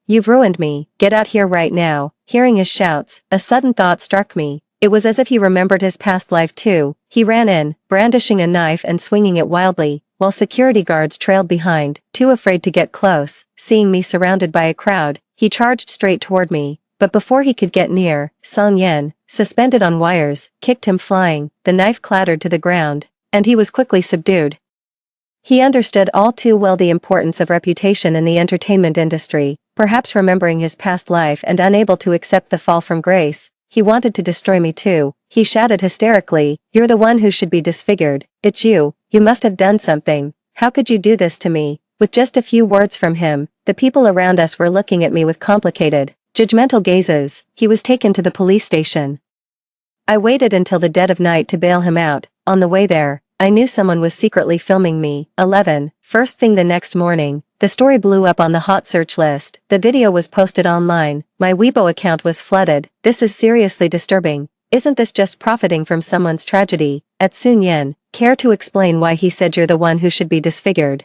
You've ruined me. Get out here right now. Hearing his shouts, a sudden thought struck me. It was as if he remembered his past life too. He ran in, brandishing a knife and swinging it wildly, while security guards trailed behind, too afraid to get close. Seeing me surrounded by a crowd, he charged straight toward me. But before he could get near, Song Yen, suspended on wires, kicked him flying. The knife clattered to the ground, and he was quickly subdued. He understood all too well the importance of reputation in the entertainment industry. Perhaps remembering his past life and unable to accept the fall from grace, he wanted to destroy me too. he shouted hysterically, "You're the one who should be disfigured. It's you. You must have done something. How could you do this to me?" With just a few words from him, the people around us were looking at me with complicated, judgmental gazes. He was taken to the police station. I waited until the dead of night to bail him out. On the way there, I knew someone was secretly filming me. 11. First thing the next morning, the story blew up on the hot search list. The video was posted online. My Weibo account was flooded. "This is seriously disturbing. Isn't this just profiting from someone's tragedy?" At Sun Yan, care to explain why he said you're the one who should be disfigured?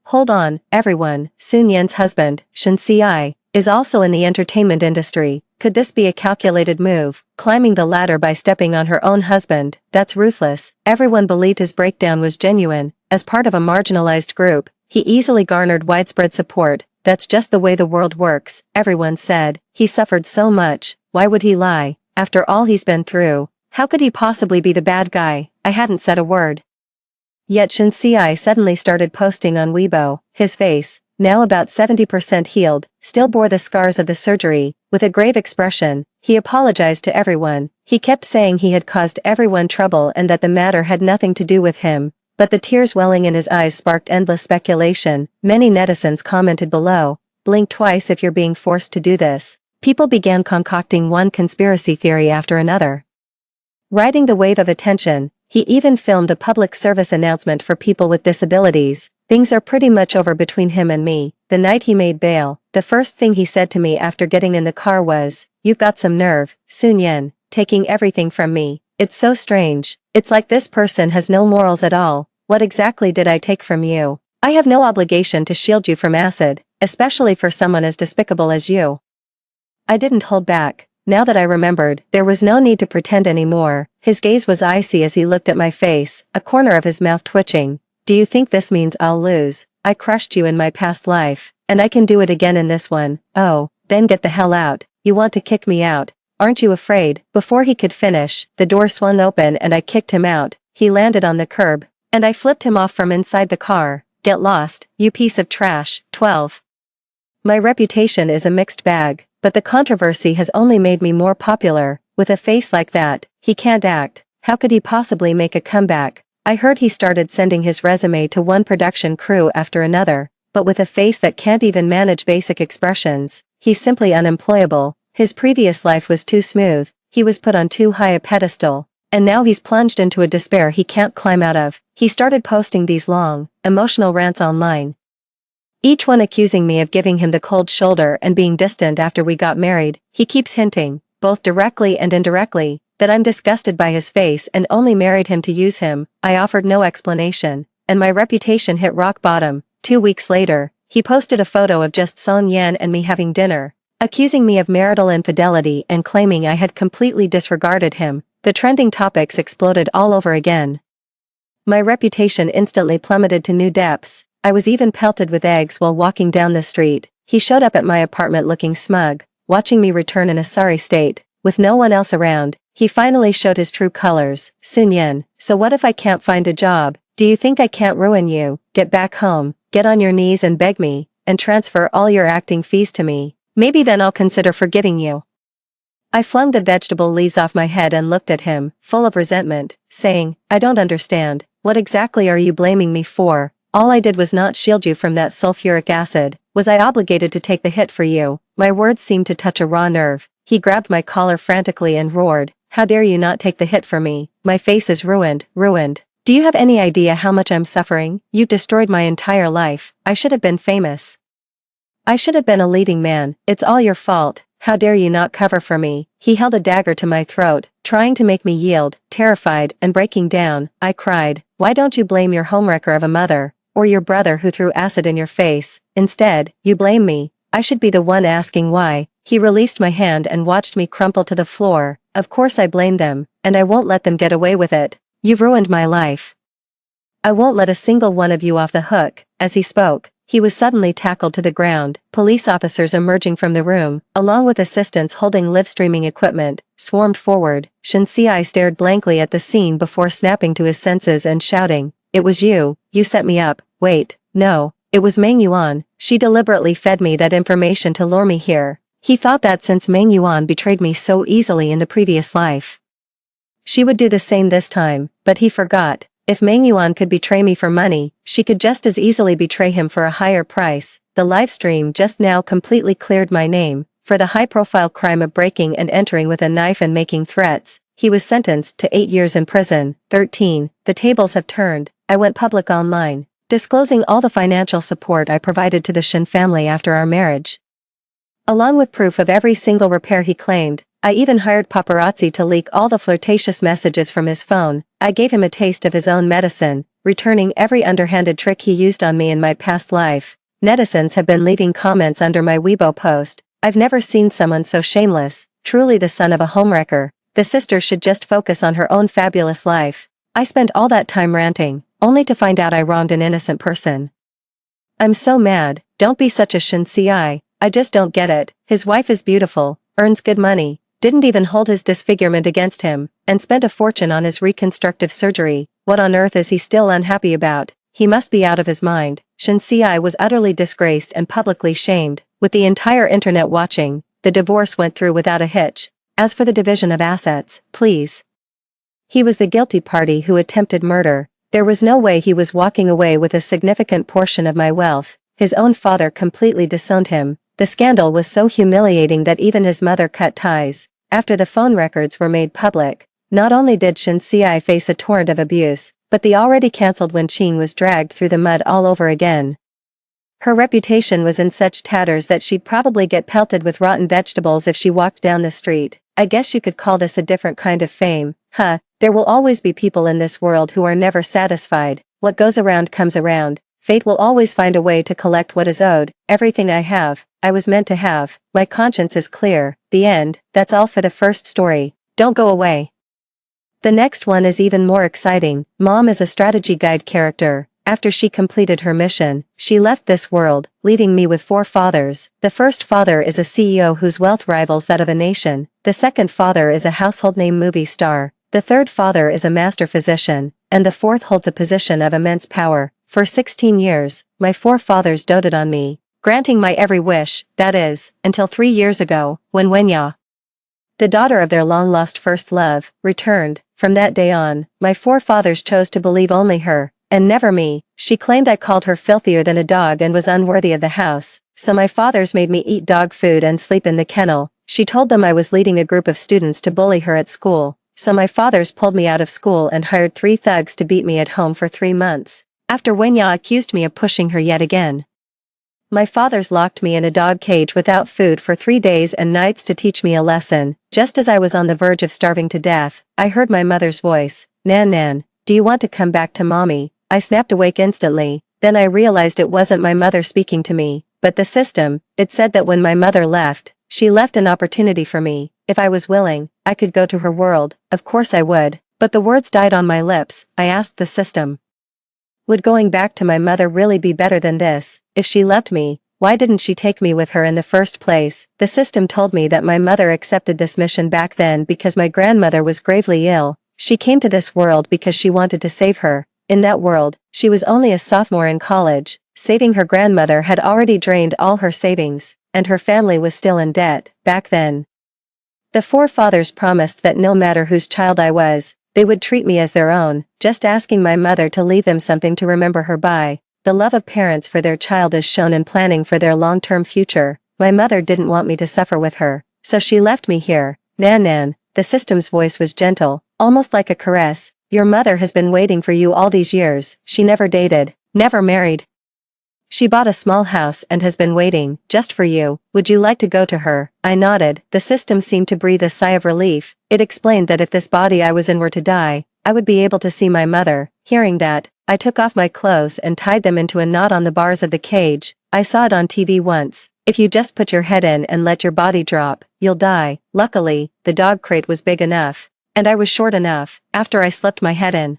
Hold on, everyone. Sun Yan's husband, Shen Si, is also in the entertainment industry. Could this be a calculated move? Climbing the ladder by stepping on her own husband, that's ruthless. Everyone believed his breakdown was genuine. As part of a marginalized group, he easily garnered widespread support. That's just the way the world works, everyone said. He suffered so much, why would he lie? After all he's been through, how could he possibly be the bad guy? I hadn't said a word. Yet Shen Si suddenly started posting on Weibo. His face, now about 70% healed, still bore the scars of the surgery. With a grave expression, he apologized to everyone. He kept saying he had caused everyone trouble and that the matter had nothing to do with him. But the tears welling in his eyes sparked endless speculation. Many netizens commented below, "Blink twice if you're being forced to do this." People began concocting one conspiracy theory after another. Riding the wave of attention, he even filmed a public service announcement for people with disabilities. "Things are pretty much over between him and me." The night he made bail, the first thing he said to me after getting in the car was, "You've got some nerve, Sun Yan, taking everything from me. It's so strange. It's like this person has no morals at all. What exactly did I take from you? I have no obligation to shield you from acid, especially for someone as despicable as you." I didn't hold back. Now that I remembered, there was no need to pretend anymore. His gaze was icy as he looked at my face, a corner of his mouth twitching. "Do you think this means I'll lose? I crushed you in my past life, and I can do it again in this one. Oh, then get the hell out. You want to kick me out? Aren't you afraid?" Before he could finish, the door swung open and I kicked him out. He landed on the curb, and I flipped him off from inside the car. "Get lost, you piece of trash." 12. My reputation is a mixed bag, but the controversy has only made me more popular. With a face like that, he can't act. How could he possibly make a comeback? I heard he started sending his resume to one production crew after another, but with a face that can't even manage basic expressions, he's simply unemployable. His previous life was too smooth, he was put on too high a pedestal, and now he's plunged into a despair he can't climb out of. He started posting these long, emotional rants online, each one accusing me of giving him the cold shoulder and being distant after we got married. He keeps hinting, both directly and indirectly, that I'm disgusted by his face and only married him to use him. I offered no explanation, and my reputation hit rock bottom. 2 weeks later, he posted a photo of just Sun Yan and me having dinner, accusing me of marital infidelity and claiming I had completely disregarded him. The trending topics exploded all over again. My reputation instantly plummeted to new depths. I was even pelted with eggs while walking down the street. He showed up at my apartment looking smug, watching me return in a sorry state. With no one else around, he finally showed his true colors. "Sun Yan, so what if I can't find a job? Do you think I can't ruin you? Get back home, get on your knees and beg me, and transfer all your acting fees to me. Maybe then I'll consider forgiving you." I flung the vegetable leaves off my head and looked at him, full of resentment, saying, "I don't understand. What exactly are you blaming me for? All I did was not shield you from that sulfuric acid. Was I obligated to take the hit for you?" My words seemed to touch a raw nerve. He grabbed my collar frantically and roared, "How dare you not take the hit for me? My face is ruined, ruined. Do you have any idea how much I'm suffering? You've destroyed my entire life. I should have been famous. I should have been a leading man. It's all your fault. How dare you not cover for me?" He held a dagger to my throat, trying to make me yield. Terrified and breaking down, I cried, "Why don't you blame your homewrecker of a mother, or your brother who threw acid in your face? Instead, you blame me. I should be the one asking why." He released my hand and watched me crumple to the floor. "Of course I blame them, and I won't let them get away with it. You've ruined my life. I won't let a single one of you off the hook." As he spoke, he was suddenly tackled to the ground. Police officers emerging from the room, along with assistants holding live streaming equipment, swarmed forward. Shen Si stared blankly at the scene before snapping to his senses and shouting, "It was you, you set me up." "Wait, no, it was Meng Yuan. She deliberately fed me that information to lure me here." He thought that since Meng Yuan betrayed me so easily in the previous life, she would do the same this time, but he forgot. If Meng Yuan could betray me for money, she could just as easily betray him for a higher price. The live stream just now completely cleared my name. For the high-profile crime of breaking and entering with a knife and making threats, he was sentenced to 8 years in prison. 13. The tables have turned. I went public online, disclosing all the financial support I provided to the Shen family after our marriage. Along with proof of every single repair he claimed, I even hired paparazzi to leak all the flirtatious messages from his phone. I gave him a taste of his own medicine, returning every underhanded trick he used on me in my past life. Netizens have been leaving comments under my Weibo post. I've never seen someone so shameless, truly the son of a homewrecker. The sister should just focus on her own fabulous life. I spent all that time ranting, only to find out I wronged an innocent person. I'm so mad. Don't be such a Shen Ci. I just don't get it. His wife is beautiful, earns good money, didn't even hold his disfigurement against him, and spent a fortune on his reconstructive surgery. What on earth is he still unhappy about? He must be out of his mind. Shen Ci was utterly disgraced and publicly shamed, with the entire internet watching. The divorce went through without a hitch. As for the division of assets, please. He was the guilty party who attempted murder. There was no way he was walking away with a significant portion of my wealth. His own father completely disowned him. The scandal was so humiliating that even his mother cut ties. After the phone records were made public, not only did Shen Ci face a torrent of abuse, but the already cancelled Wen Qing was dragged through the mud all over again. Her reputation was in such tatters that she'd probably get pelted with rotten vegetables if she walked down the street. I guess you could call this a different kind of fame. There will always be people in this world who are never satisfied. What goes around comes around. Fate will always find a way to collect what is owed. Everything I have, I was meant to have. My conscience is clear. The end. That's all for the first story. Don't go away. The next one is even more exciting. Mom is a strategy guide character. After she completed her mission, she left this world, leaving me with 4 fathers. The first father is a CEO whose wealth rivals that of a nation. The second father is a household name movie star. The third father is a master physician, and the fourth holds a position of immense power. For 16 years, my 4 fathers doted on me, granting my every wish, that is, until 3 years ago, when Wenya, the daughter of their long-lost first love, returned. From that day on, my 4 fathers chose to believe only her, and never me. She claimed I called her filthier than a dog and was unworthy of the house, so my fathers made me eat dog food and sleep in the kennel. She told them I was leading a group of students to bully her at school, so my fathers pulled me out of school and hired 3 thugs to beat me at home for 3 months. After Wenya accused me of pushing her yet again, my fathers locked me in a dog cage without food for 3 days and nights to teach me a lesson. Just as I was on the verge of starving to death, I heard my mother's voice. Nan Nan, do you want to come back to mommy? I snapped awake instantly. Then I realized it wasn't my mother speaking to me, but the system. It said that when my mother left, she left an opportunity for me. If I was willing, I could go to her world. Of course I would. But the words died on my lips. I asked the system, would going back to my mother really be better than this? If she loved me, why didn't she take me with her in the first place? The system told me that my mother accepted this mission back then because my grandmother was gravely ill. She came to this world because she wanted to save her. In that world, she was only a sophomore in college. Saving her grandmother had already drained all her savings, and her family was still in debt. Back then, the 4 fathers promised that no matter whose child I was, they would treat me as their own, just asking my mother to leave them something to remember her by. The love of parents for their child is shown in planning for their long-term future. My mother didn't want me to suffer with her, so she left me here. Nan Nan, the system's voice was gentle, almost like a caress. Your mother has been waiting for you all these years. She never dated, never married. She bought a small house and has been waiting, just for you. Would you like to go to her? I nodded. The system seemed to breathe a sigh of relief. It explained that if this body I was in were to die, I would be able to see my mother. Hearing that, I took off my clothes and tied them into a knot on the bars of the cage. I saw it on TV once. If you just put your head in and let your body drop, you'll die. Luckily, the dog crate was big enough, and I was short enough. After I slipped my head in,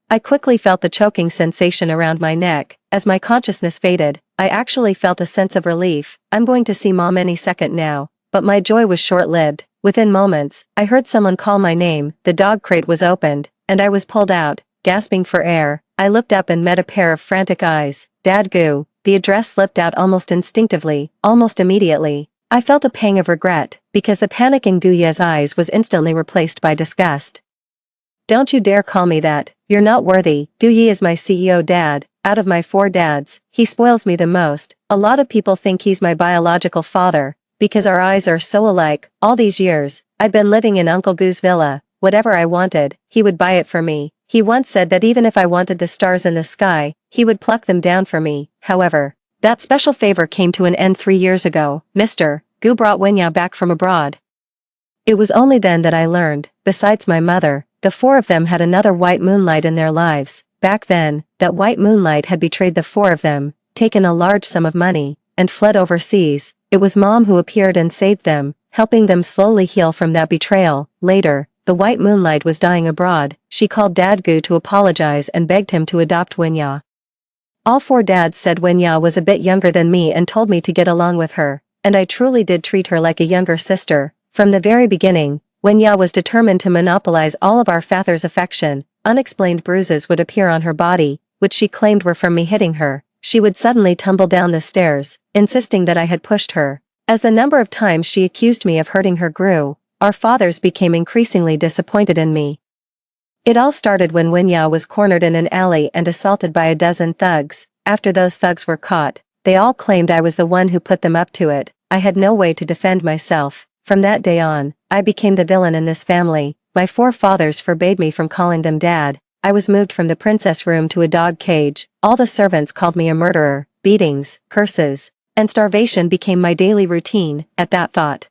I quickly felt the choking sensation around my neck. As my consciousness faded, I actually felt a sense of relief. I'm going to see Mom any second now. But my joy was short-lived. Within moments, I heard someone call my name. The dog crate was opened, and I was pulled out, gasping for air. I looked up and met a pair of frantic eyes. Dad Goo. The address slipped out almost instinctively, almost immediately. I felt a pang of regret, because the panic in Guya's eyes was instantly replaced by disgust. Don't you dare call me that, you're not worthy. Gu Yi is my CEO dad, out of my 4 dads, he spoils me the most. A lot of people think he's my biological father, because our eyes are so alike. All these years, I've been living in Uncle Gu's villa, whatever I wanted, he would buy it for me. He once said that even if I wanted the stars in the sky, he would pluck them down for me. However, that special favor came to an end 3 years ago. Mr. Gu brought Wenya back from abroad. It was only then that I learned, besides my mother, the 4 of them had another white moonlight in their lives. Back then, that white moonlight had betrayed the 4 of them, taken a large sum of money, and fled overseas. It was Mom who appeared and saved them, helping them slowly heal from that betrayal. Later, the white moonlight was dying abroad. She called Dad Gu to apologize and begged him to adopt Wenya. All 4 dads said Wenya was a bit younger than me and told me to get along with her, and I truly did treat her like a younger sister. From the very beginning, Wenya was determined to monopolize all of our father's affection. Unexplained bruises would appear on her body, which she claimed were from me hitting her. She would suddenly tumble down the stairs, insisting that I had pushed her. As the number of times she accused me of hurting her grew, our fathers became increasingly disappointed in me. It all started when Wenya was cornered in an alley and assaulted by a dozen thugs. After those thugs were caught, they all claimed I was the one who put them up to it. I had no way to defend myself. From that day on, I became the villain in this family. My 4 fathers forbade me from calling them dad. I was moved from the princess room to a dog cage. All the servants called me a murderer. Beatings, curses, and starvation became my daily routine. At that thought,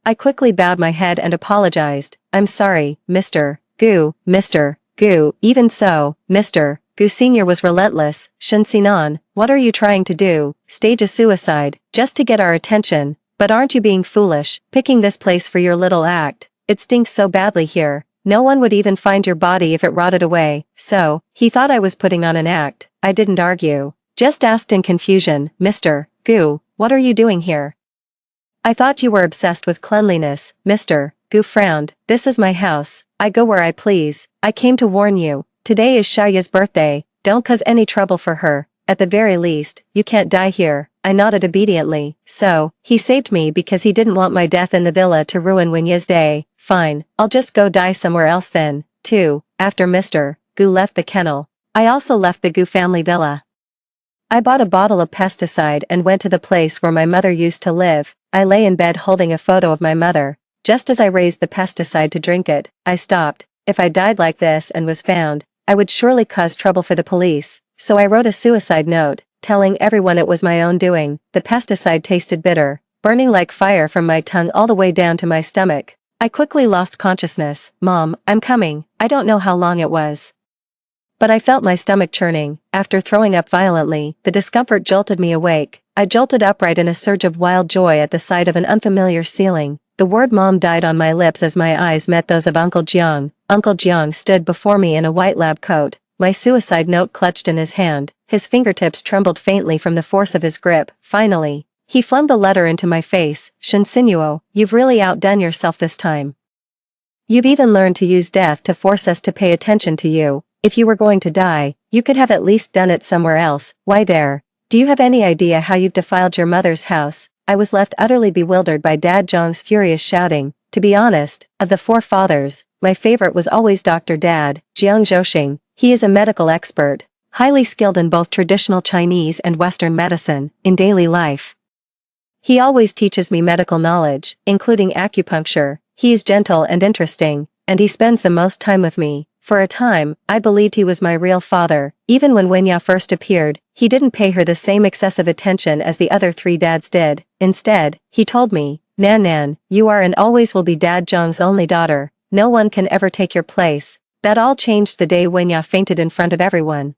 I quickly bowed my head and apologized. I'm sorry, Mr. Gu. Mr. Gu. Even so, Mr. Gu Sr. was relentless. Shen Sinan, what are you trying to do? Stage a suicide, just to get our attention? But aren't you being foolish, picking this place for your little act? It stinks so badly here. No one would even find your body if it rotted away. So, he thought I was putting on an act. I didn't argue. Just asked in confusion, Mr. Gu, what are you doing here? I thought you were obsessed with cleanliness. Mr. Gu frowned. This is my house. I go where I please. I came to warn you. Today is Xiaoya's birthday. Don't cause any trouble for her. At the very least, you can't die here. I nodded obediently. So, he saved me because he didn't want my death in the villa to ruin Wenya's day. Fine, I'll just go die somewhere else then. 2. After Mr. Gu left the kennel, I also left the Gu family villa. I bought a bottle of pesticide and went to the place where my mother used to live. I lay in bed holding a photo of my mother. Just as I raised the pesticide to drink it, I stopped. If I died like this and was found, I would surely cause trouble for the police. So I wrote a suicide note, telling everyone it was my own doing. The pesticide tasted bitter, burning like fire from my tongue all the way down to my stomach. I quickly lost consciousness. Mom, I'm coming. I don't know how long it was, but I felt my stomach churning. After throwing up violently, the discomfort jolted me awake. I jolted upright in a surge of wild joy at the sight of an unfamiliar ceiling. The word Mom died on my lips as my eyes met those of Uncle Jiang. Uncle Jiang stood before me in a white lab coat, my suicide note clutched in his hand. His fingertips trembled faintly from the force of his grip. Finally, he flung the letter into my face. Shinsinuo, you've really outdone yourself this time. You've even learned to use death to force us to pay attention to you. If you were going to die, you could have at least done it somewhere else. Why there? Do you have any idea how you've defiled your mother's house? I was left utterly bewildered by Dad Zhang's furious shouting. To be honest, of the 4 fathers, my favorite was always Dr. Dad, Jiang Zhouxing. He is a medical expert, highly skilled in both traditional Chinese and Western medicine. In daily life, he always teaches me medical knowledge, including acupuncture. He is gentle and interesting, and he spends the most time with me. For a time, I believed he was my real father. Even when Wenya first appeared, he didn't pay her the same excessive attention as the other 3 dads did. Instead, he told me, Nan, you are and always will be Dad Zhang's only daughter. No one can ever take your place. That all changed the day Wenya fainted in front of everyone.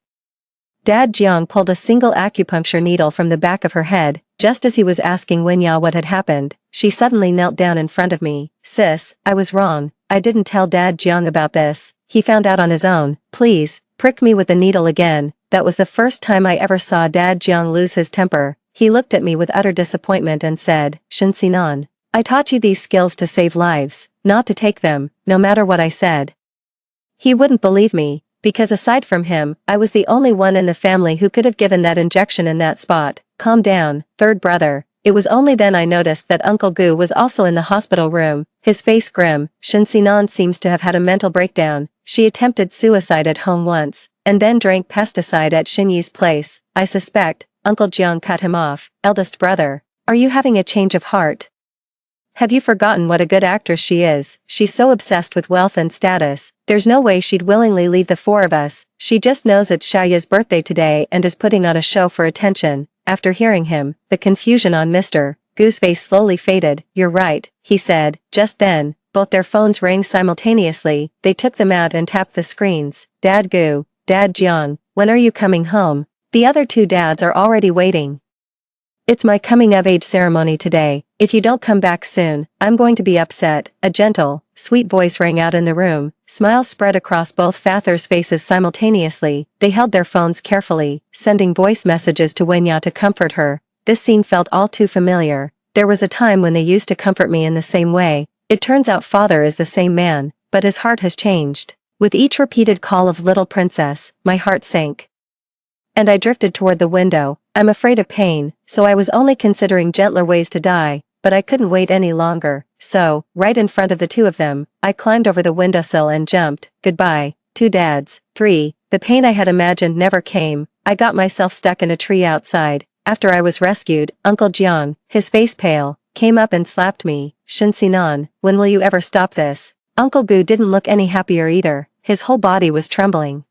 Dad Jiang pulled a single acupuncture needle from the back of her head. Just as he was asking Wenya what had happened, she suddenly knelt down in front of me. Sis, I was wrong. I didn't tell Dad Jiang about this. He found out on his own. Please, prick me with the needle again. That was the first time I ever saw Dad Jiang lose his temper. He looked at me with utter disappointment and said, Shinsinan, I taught you these skills to save lives, not to take them, no matter what I said. He wouldn't believe me, because aside from him, I was the only one in the family who could have given that injection in that spot. Calm down, third brother. It was only then I noticed that Uncle Gu was also in the hospital room, his face grim. Shen Sinan seems to have had a mental breakdown. She attempted suicide at home once, and then drank pesticide at Shen Yi's place. I suspect, Uncle Jiang cut him off. Eldest brother, are you having a change of heart? Have you forgotten what a good actress she is? She's so obsessed with wealth and status, there's no way she'd willingly leave the four of us. She just knows it's Xiaoya's birthday today and is putting on a show for attention. After hearing him, the confusion on Mr. Gu's face slowly faded. You're right, he said. Just then, both their phones rang simultaneously. They took them out and tapped the screens. Dad Gu, Dad Jiang, when are you coming home? The other two dads are already waiting. It's my coming-of-age ceremony today. If you don't come back soon, I'm going to be upset. A gentle, sweet voice rang out in the room. Smiles spread across both Father's faces simultaneously. They held their phones carefully, sending voice messages to Wenya to comfort her. This scene felt all too familiar. There was a time when they used to comfort me in the same way. It turns out Father is the same man, but his heart has changed. With each repeated call of little princess, my heart sank. And I drifted toward the window. I'm afraid of pain, so I was only considering gentler ways to die, but I couldn't wait any longer. So, right in front of the two of them, I climbed over the windowsill and jumped. Goodbye, two dads. 3. The pain I had imagined never came. I got myself stuck in a tree outside. After I was rescued, Uncle Jiang, his face pale, came up and slapped me. Shen Sinan, when will you ever stop this? Uncle Gu didn't look any happier either. His whole body was trembling.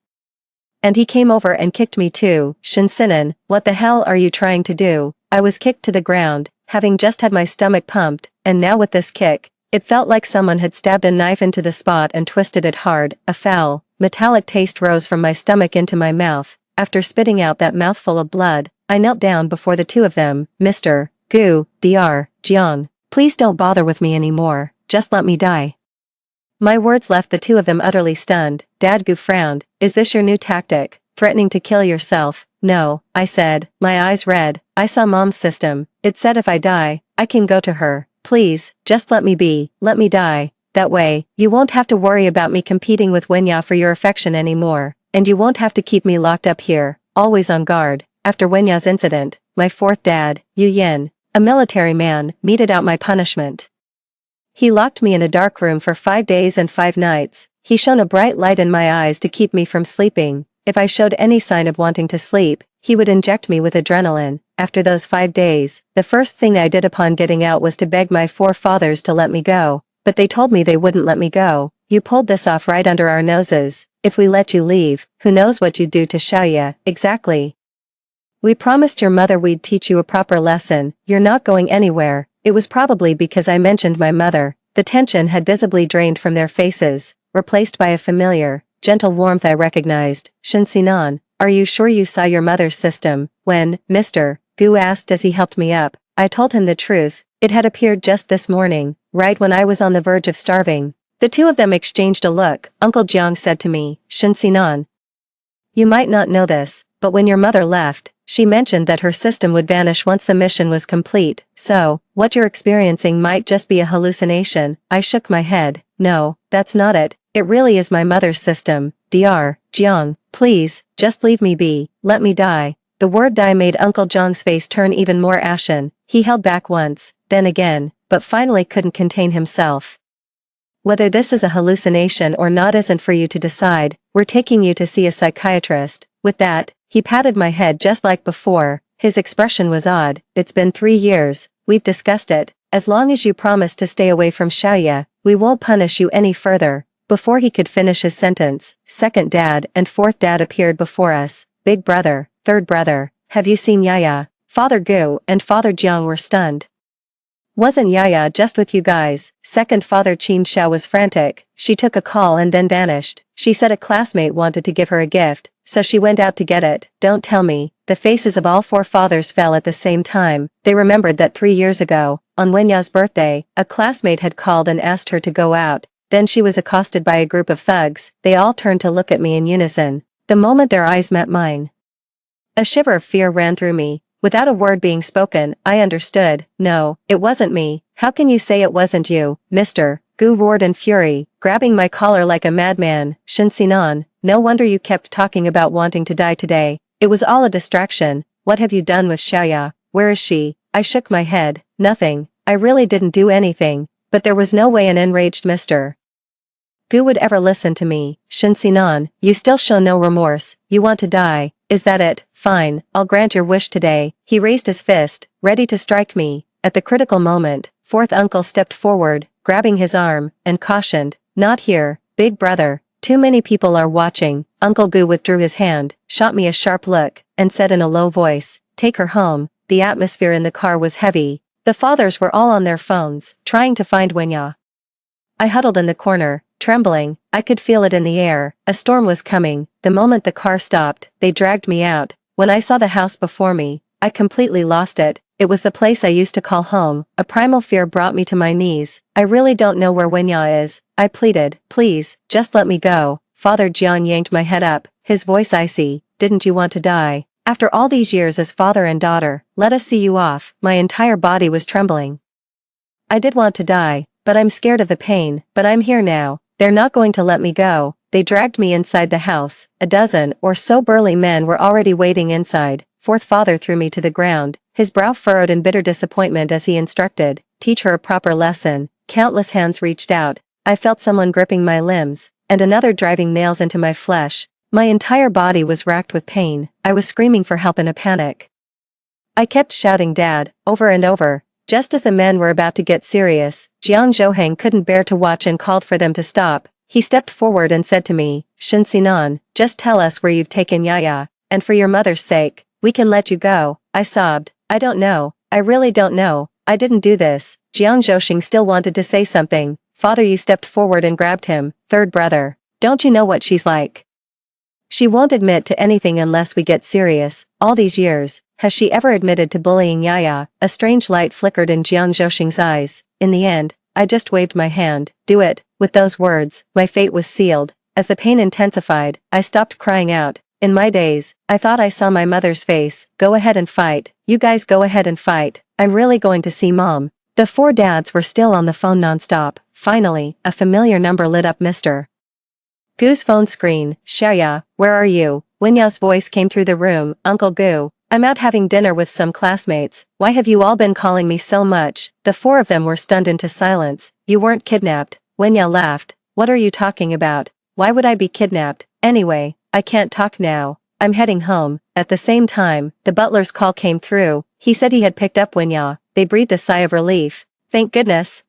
And he came over and kicked me too. Shen Sinan, what the hell are you trying to do? I was kicked to the ground, having just had my stomach pumped, and now with this kick, it felt like someone had stabbed a knife into the spot and twisted it hard. A foul, metallic taste rose from my stomach into my mouth. After spitting out that mouthful of blood, I knelt down before the two of them. Mr. Gu, Dr. Jiang, please don't bother with me anymore, just let me die. My words left the two of them utterly stunned. Dad Gu frowned. Is this your new tactic, threatening to kill yourself? No, I said, my eyes red. I saw Mom's system. It said if I die, I can go to her. Please, just let me be, let me die. That way, you won't have to worry about me competing with Wenya for your affection anymore, and you won't have to keep me locked up here, always on guard. After Wenya's incident, my fourth dad, Yu Yin, a military man, meted out my punishment. He locked me in a dark room for 5 days and 5 nights. He shone a bright light in my eyes to keep me from sleeping. If I showed any sign of wanting to sleep, he would inject me with adrenaline. After those 5 days, the first thing I did upon getting out was to beg my forefathers to let me go. But they told me they wouldn't let me go. You pulled this off right under our noses. If we let you leave, who knows what you'd do to Xiaoya. Exactly. We promised your mother we'd teach you a proper lesson. You're not going anywhere. It was probably because I mentioned my mother. The tension had visibly drained from their faces, replaced by a familiar, gentle warmth I recognized. Shen Sinan, are you sure you saw your mother's system? When Mr. Gu asked as he helped me up, I told him the truth. It had appeared just this morning, right when I was on the verge of starving. The two of them exchanged a look. Uncle Jiang said to me, Shen Sinan, you might not know this, but when your mother left, she mentioned that her system would vanish once the mission was complete. So, what you're experiencing might just be a hallucination. I shook my head. No, that's not it. It really is my mother's system. Dr. Jiang, please, just leave me be. Let me die. The word die made Uncle Jiang's face turn even more ashen. He held back once, then again, but finally couldn't contain himself. Whether this is a hallucination or not isn't for you to decide. We're taking you to see a psychiatrist. With that, he patted my head just like before. His expression was odd. It's been 3 years. We've discussed it. As long as you promise to stay away from Xiaoya, we won't punish you any further. Before he could finish his sentence, second dad and fourth dad appeared before us. Big brother, third brother, have you seen Yaya? Father Gu and Father Jiang were stunned. Wasn't Yaya just with you guys? Second Father Qin Xiao was frantic. She took a call and then vanished. She said a classmate wanted to give her a gift, so she went out to get it. Don't tell me. The faces of all 4 fathers fell at the same time. They remembered that 3 years ago, on Wenya's birthday, a classmate had called and asked her to go out. Then she was accosted by a group of thugs. They all turned to look at me in unison. The moment their eyes met mine, a shiver of fear ran through me. Without a word being spoken, I understood. No, it wasn't me. How can you say it wasn't you, Mr. Gu roared in fury, grabbing my collar like a madman. Shen Sinan, no wonder you kept talking about wanting to die today. It was all a distraction. What have you done with Xiaoya? Where is she? I shook my head. Nothing. I really didn't do anything. But there was no way an enraged Mr. Gu would ever listen to me. Shin Sinan, you still show no remorse. You want to die. Is that it? Fine, I'll grant your wish today. He raised his fist, ready to strike me. At the critical moment, fourth uncle stepped forward, grabbing his arm, and cautioned, not here, big brother. Too many people are watching. Uncle Gu withdrew his hand, shot me a sharp look, and said in a low voice, take her home. The atmosphere in the car was heavy. The fathers were all on their phones, trying to find Wenya. I huddled in the corner, trembling. I could feel it in the air. A storm was coming. The moment the car stopped, they dragged me out. When I saw the house before me, I completely lost it. It was the place I used to call home. A primal fear brought me to my knees. I really don't know where Wenya is. I pleaded, please, just let me go. Father Jiang yanked my head up, his voice icy. Didn't you want to die? After all these years as father and daughter, let us see you off. My entire body was trembling. I did want to die, but I'm scared of the pain. But I'm here now. They're not going to let me go. They dragged me inside the house. A dozen or so burly men were already waiting inside. Fourth father threw me to the ground, his brow furrowed in bitter disappointment as he instructed, teach her a proper lesson. Countless hands reached out. I felt someone gripping my limbs, and another driving nails into my flesh. My entire body was racked with pain. I was screaming for help in a panic. I kept shouting Dad, over and over. Just as the men were about to get serious, Jiang Zhouheng couldn't bear to watch and called for them to stop. He stepped forward and said to me, Shin Sinan, just tell us where you've taken Yaya, and for your mother's sake, we can let you go. I sobbed, I don't know, I really don't know, I didn't do this. Jiang Zhouheng still wanted to say something. Father, you stepped forward and grabbed him. Third brother, don't you know what she's like? She won't admit to anything unless we get serious. All these years, has she ever admitted to bullying Yaya? A strange light flickered in Jiang Zhousheng's eyes. In the end, I just waved my hand. Do it. With those words, my fate was sealed. As the pain intensified, I stopped crying out. In my days, I thought I saw my mother's face. Go ahead and fight. You guys go ahead and fight. I'm really going to see Mom. The four dads were still on the phone nonstop. Finally, a familiar number lit up Mr. Gu's phone screen. Xiaoya, where are you? Wenya's voice came through the room. Uncle Gu, I'm out having dinner with some classmates. Why have you all been calling me so much? The four of them were stunned into silence. You weren't kidnapped. Wenya laughed. What are you talking about? Why would I be kidnapped? Anyway, I can't talk now. I'm heading home. At the same time, the butler's call came through. He said he had picked up Wenya. They breathed a sigh of relief. Thank goodness.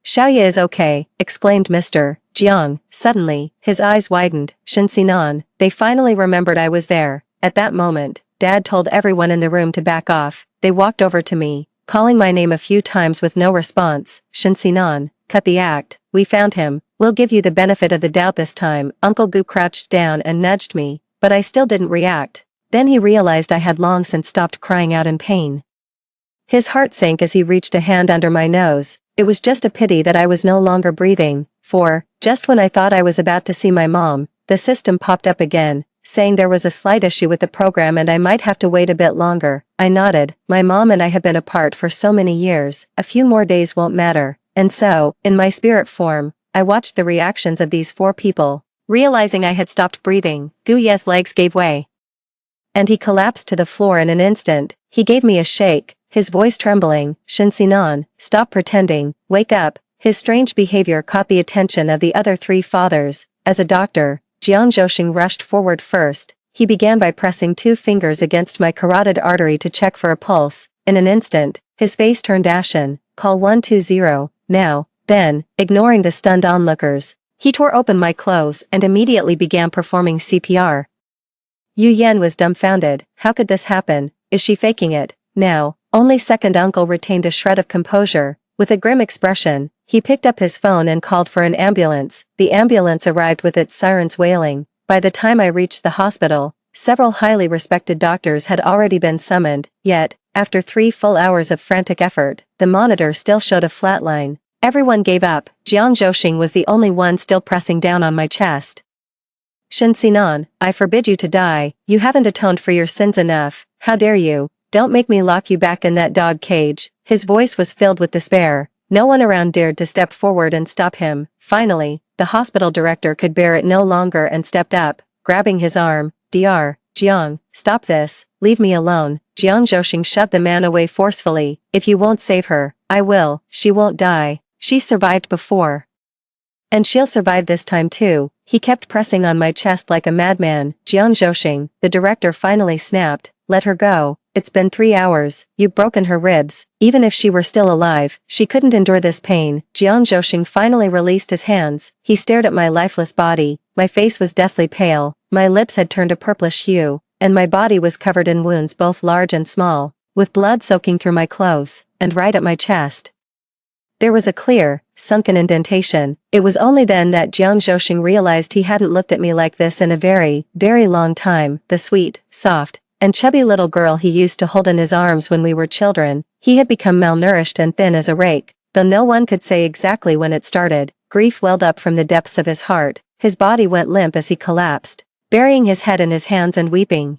Xiaoya is okay, exclaimed Mr. Jiang. Suddenly, his eyes widened. Shin Sinan, they finally remembered I was there. At that moment, Dad told everyone in the room to back off. They walked over to me, calling my name a few times with no response. Shin Sinan, cut the act. We found him. We'll give you the benefit of the doubt this time. Uncle Gu crouched down and nudged me, but I still didn't react. Then he realized I had long since stopped crying out in pain. His heart sank as he reached a hand under my nose. It was just a pity that I was no longer breathing, for, just when I thought I was about to see my mom, the system popped up again, saying there was a slight issue with the program and I might have to wait a bit longer. I nodded. My mom and I have been apart for so many years, a few more days won't matter. And so, in my spirit form, I watched the reactions of these four people. Realizing I had stopped breathing, Gu Ye's legs gave way. And he collapsed to the floor in an instant. He gave me a shake, his voice trembling. Shin Sinan, stop pretending, wake up. His strange behavior caught the attention of the other three fathers. As a doctor, Jiang Zhousheng rushed forward first. He began by pressing 2 fingers against my carotid artery to check for a pulse. In an instant, his face turned ashen. Call 120, now, then, ignoring the stunned onlookers, he tore open my clothes and immediately began performing CPR. Yu Yan was dumbfounded. How could this happen? Is she faking it? Now, only second uncle retained a shred of composure. With a grim expression, he picked up his phone and called for an ambulance. The ambulance arrived with its sirens wailing. By the time I reached the hospital, several highly respected doctors had already been summoned, yet, after 3 full hours of frantic effort, the monitor still showed a flat line. Everyone gave up. Jiang Zhousheng was the only one still pressing down on my chest. Shin Sinan, I forbid you to die. You haven't atoned for your sins enough. How dare you? Don't make me lock you back in that dog cage. His voice was filled with despair. No one around dared to step forward and stop him. Finally, the hospital director could bear it no longer and stepped up, grabbing his arm. Dr. Jiang, stop this. leave me alone." Jiang Zhouxing shoved the man away forcefully. "If you won't save her, I will. She won't die. She survived before. And she'll survive this time too." He kept pressing on my chest like a madman. "Jiang Zhouxing," the director finally snapped, "let her go. It's been 3 hours, you've broken her ribs." Even if she were still alive, she couldn't endure this pain. Jiang Zhouxing finally released his hands. He stared at my lifeless body. My face was deathly pale, my lips had turned a purplish hue, and my body was covered in wounds both large and small, with blood soaking through my clothes, and right at my chest. There was a clear, sunken indentation. It was only then that Jiang Zhouxing realized he hadn't looked at me like this in a very, very long time. The sweet, soft, and chubby little girl he used to hold in his arms when we were children. He had become malnourished and thin as a rake, though no one could say exactly when it started. Grief welled up from the depths of his heart. His body went limp as he collapsed, burying his head in his hands and weeping.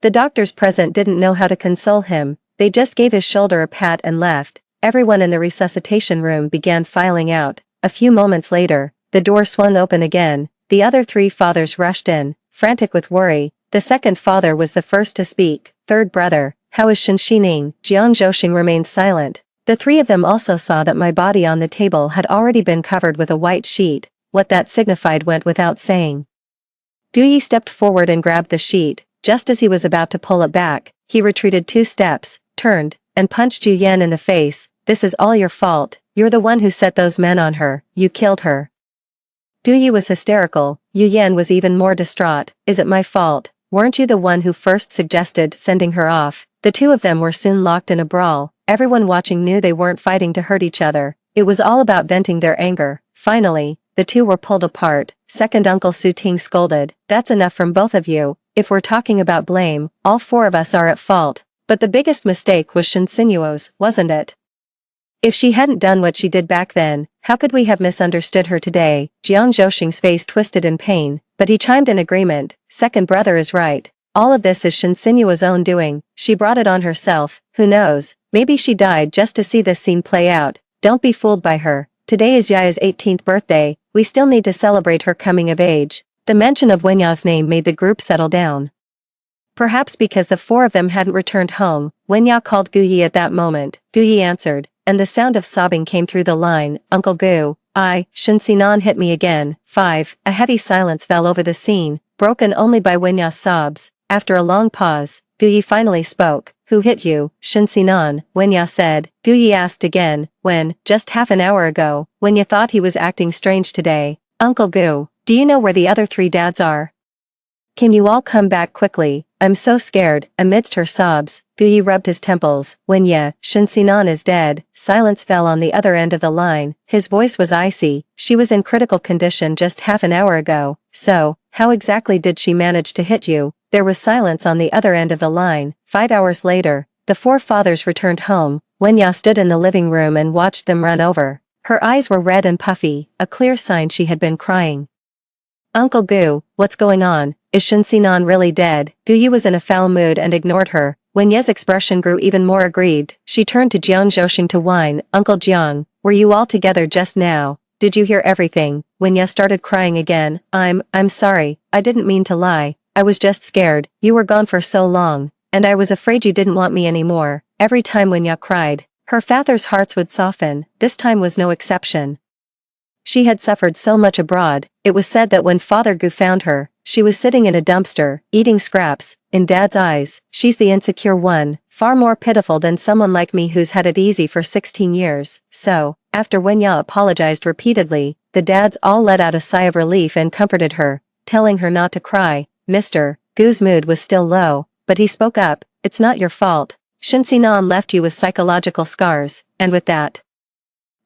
The doctors present didn't know how to console him. They just gave his shoulder a pat and left. Everyone in the resuscitation room began filing out. A few moments later, the door swung open again. The other 3 fathers rushed in, frantic with worry. The second father was the first to speak. "Third brother, how is Shenxining?" Jiang Zhouxing remained silent. The 3 of them also saw that my body on the table had already been covered with a white sheet. What that signified went without saying. Gu Yi stepped forward and grabbed the sheet. Just as he was about to pull it back, he retreated 2 steps, turned, and punched Yu Yan in the face. "This is all your fault. You're the one who set those men on her. You killed her." Gu Yi was hysterical. Yu Yan was even more distraught. "Is it my fault? Weren't you the one who first suggested sending her off?" The 2 of them were soon locked in a brawl. Everyone watching knew they weren't fighting to hurt each other. It was all about venting their anger. Finally, the 2 were pulled apart. Second Uncle Su Ting scolded, "That's enough from both of you. If we're talking about blame, all 4 of us are at fault. But the biggest mistake was Shenxinuo's, wasn't it? If she hadn't done what she did back then, how could we have misunderstood her today?" Jiang Zhouxing's face twisted in pain, but he chimed in agreement. "Second brother is right. All of this is Shenxinuo's own doing. She brought it on herself. Who knows, maybe she died just to see this scene play out. Don't be fooled by her. Today is Yaya's 18th birthday, we still need to celebrate her coming of age." The mention of Wenya's name made the group settle down. Perhaps because the 4 of them hadn't returned home, Wenya called Gu Yi at that moment. Gu Yi answered, and the sound of sobbing came through the line. "Uncle Gu, Shenxinan hit me again." 5. A heavy silence fell over the scene, broken only by Wenya's sobs. After a long pause, Gu Yi finally spoke. "Who hit you, Shenxinan?" Wenya said. Gu Yi asked again, "When?" "Just half an hour ago." Wenya thought he was acting strange today. "Uncle Gu, do you know where the other 3 dads are? Can you all come back quickly? I'm so scared." Amidst her sobs, Gu Yi rubbed his temples. "Wenya, Shenxinan is dead." Silence fell on the other end of the line. His voice was icy. "She was in critical condition just half an hour ago." "So, how exactly did she manage to hit you?" There was silence on the other end of the line. 5 hours later, the 4 fathers returned home. Wenya stood in the living room and watched them run over. Her eyes were red and puffy, a clear sign she had been crying. "Uncle Gu, what's going on? Is Shenxinan really dead?" Gu Yi was in a foul mood and ignored her. Wenya's expression grew even more aggrieved. She turned to Jiang Zhouxing to whine. "Uncle Jiang, were you all together just now? Did you hear everything?" Wenya started crying again. I'm sorry, I didn't mean to lie. I was just scared. You were gone for so long, and I was afraid you didn't want me anymore." Every time Wenya cried, her father's hearts would soften. This time was no exception. She had suffered so much abroad. It was said that when Father Gu found her, she was sitting in a dumpster, eating scraps. In Dad's eyes, she's the insecure one, far more pitiful than someone like me who's had it easy for 16 years. So, after Wenya apologized repeatedly, the dads all let out a sigh of relief and comforted her, telling her not to cry. Mr. Gu's mood was still low, but he spoke up. "It's not your fault. Shenxinan left you with psychological scars," and with that,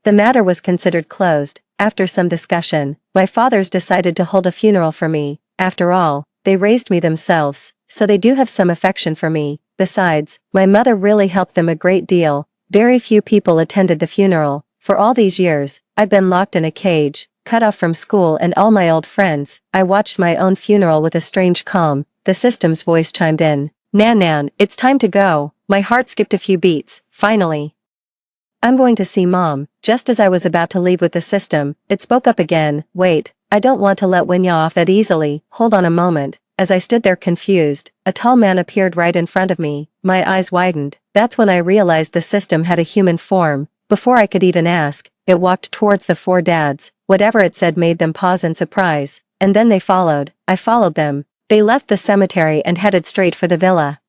the matter was considered closed. After some discussion, my fathers decided to hold a funeral for me. After all, they raised me themselves, so they do have some affection for me. Besides, my mother really helped them a great deal. Very few people attended the funeral. For all these years, I've been locked in a cage, cut off from school and all my old friends. I watched my own funeral with a strange calm. The system's voice chimed in. Nan, it's time to go." My heart skipped a few beats. Finally, "I'm going to see Mom." Just as I was about to leave with the system, it spoke up again. "Wait, I don't want to let Wenya off that easily. Hold on a moment." as I stood there confused, a tall man appeared right in front of me. My eyes widened. That's when I realized the system had a human form. Before I could even ask, it walked towards the four dads. Whatever it said made them pause in surprise. And then they followed. I followed them. They left the cemetery and headed straight for the villa.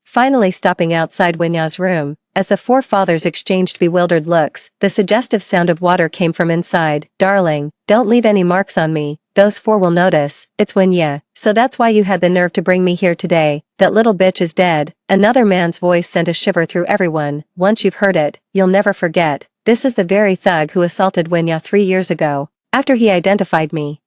Finally stopping outside Winya's room, as the four fathers exchanged bewildered looks, the suggestive sound of water came from inside. Darling, don't leave any marks on me, those four will notice. It's Winya. So that's why you had the nerve to bring me here today. That little bitch is dead. Another man's voice sent a shiver through everyone. Once you've heard it, you'll never forget. This is the very thug who assaulted Winya 3 years ago, after he identified me.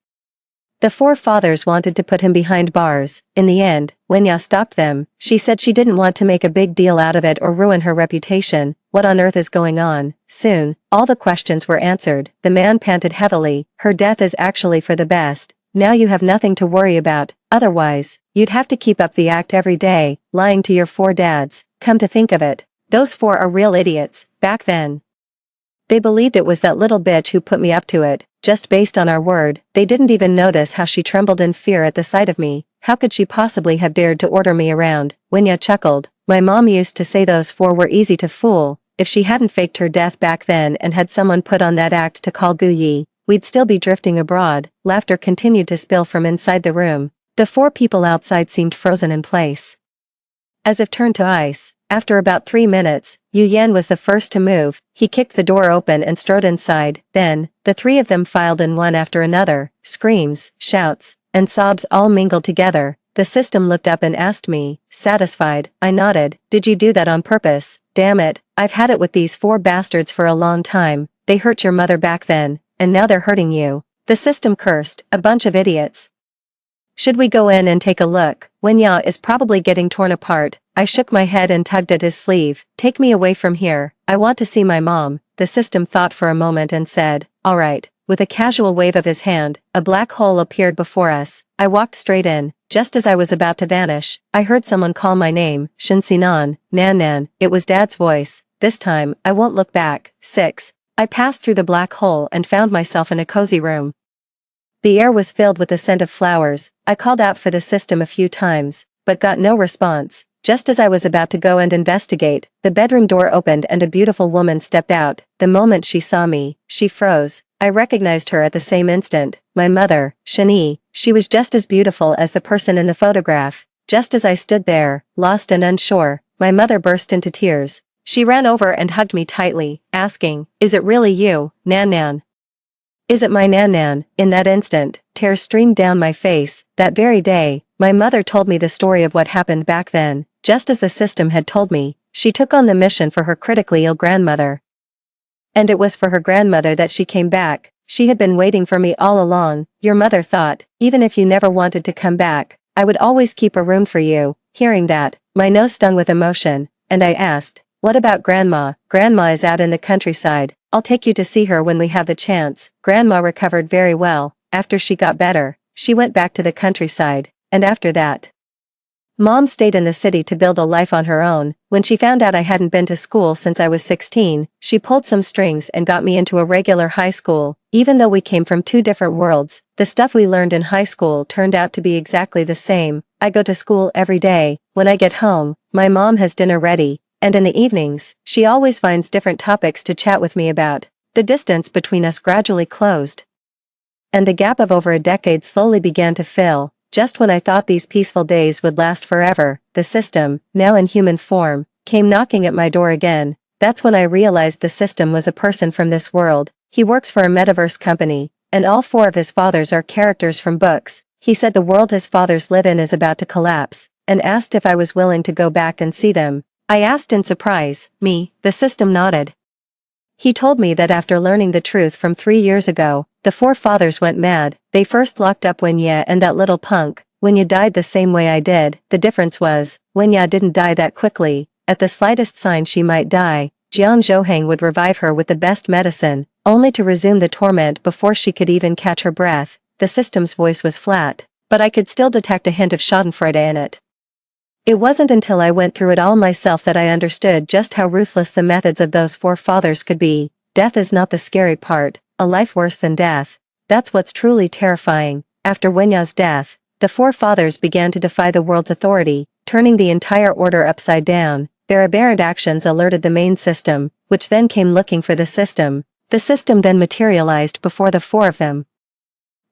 The four fathers wanted to put him behind bars. In the end, Winya stopped them. She said she didn't want to make a big deal out of it or ruin her reputation. What on earth is going on? Soon, all the questions were answered. The man panted heavily. Her death is actually for the best. Now you have nothing to worry about. Otherwise, you'd have to keep up the act every day, lying to your four dads. Come to think of it, those four are real idiots. Back then, they believed it was that little bitch who put me up to it. Just based on our word, they didn't even notice how she trembled in fear at the sight of me. How could she possibly have dared to order me around? Winya chuckled. My mom used to say those four were easy to fool. If she hadn't faked her death back then and had someone put on that act to call Guyi, we'd still be drifting abroad. Laughter continued to spill from inside the room. The four people outside seemed frozen in place, as if turned to ice. After about 3 minutes, Yu Yan was the first to move. He kicked the door open and strode inside. Then, the three of them filed in one after another. Screams, shouts, and sobs all mingled together. The system looked up and asked me, satisfied. I nodded. Did you do that on purpose? Damn it, I've had it with these four bastards for a long time. They hurt your mother back then, and now they're hurting you. The system cursed. A bunch of idiots. Should we go in and take a look? Winya is probably getting torn apart. I shook my head and tugged at his sleeve. Take me away from here. I want to see my mom. The system thought for a moment and said, all right. With a casual wave of his hand, a black hole appeared before us. I walked straight in. Just as I was about to vanish, I heard someone call my name. Shinsinan, Nan. It was Dad's voice. This time, I won't look back. 6. I passed through the black hole and found myself in a cozy room. The air was filled with the scent of flowers. I called out for the system a few times, but got no response. Just as I was about to go and investigate, the bedroom door opened and a beautiful woman stepped out. The moment she saw me, she froze. I recognized her at the same instant. My mother, Shani. She was just as beautiful as the person in the photograph. Just as I stood there, lost and unsure, my mother burst into tears. She ran over and hugged me tightly, asking, is it really you, Nan? Is it my Nan? In that instant, tears streamed down my face. That very day, my mother told me the story of what happened back then. Just as the system had told me, she took on the mission for her critically ill grandmother. And it was for her grandmother that she came back. She had been waiting for me all along. Your mother thought, even if you never wanted to come back, I would always keep a room for you. Hearing that, my nose stung with emotion, and I asked, what about Grandma? Grandma is out in the countryside. I'll take you to see her when we have the chance. Grandma recovered very well. After she got better, she went back to the countryside, and after that, Mom stayed in the city to build a life on her own. When she found out I hadn't been to school since I was 16, she pulled some strings and got me into a regular high school. Even though we came from 2 different worlds, the stuff we learned in high school turned out to be exactly the same. I go to school every day. When I get home, my mom has dinner ready, and in the evenings, she always finds different topics to chat with me about. The distance between us gradually closed, and the gap of over a decade slowly began to fill. Just when I thought these peaceful days would last forever, the system, now in human form, came knocking at my door again. That's when I realized the system was a person from this world. He works for a metaverse company, and all 4 of his fathers are characters from books. He said the world his fathers live in is about to collapse, and asked if I was willing to go back and see them. I asked in surprise. Me. The system nodded. He told me that after learning the truth from 3 years ago, the 4 fathers went mad. They first locked up Winya and that little punk. Winya died the same way I did. The difference was, Winya didn't die that quickly. At the slightest sign she might die, Jiang Zhouheng would revive her with the best medicine, only to resume the torment before she could even catch her breath. The system's voice was flat, but I could still detect a hint of schadenfreude in it. It wasn't until I went through it all myself that I understood just how ruthless the methods of those 4 fathers could be. Death is not the scary part, a life worse than death. That's what's truly terrifying. After Wenya's death, the forefathers began to defy the world's authority, turning the entire order upside down. Their aberrant actions alerted the main system, which then came looking for the system. The system then materialized before the four of them.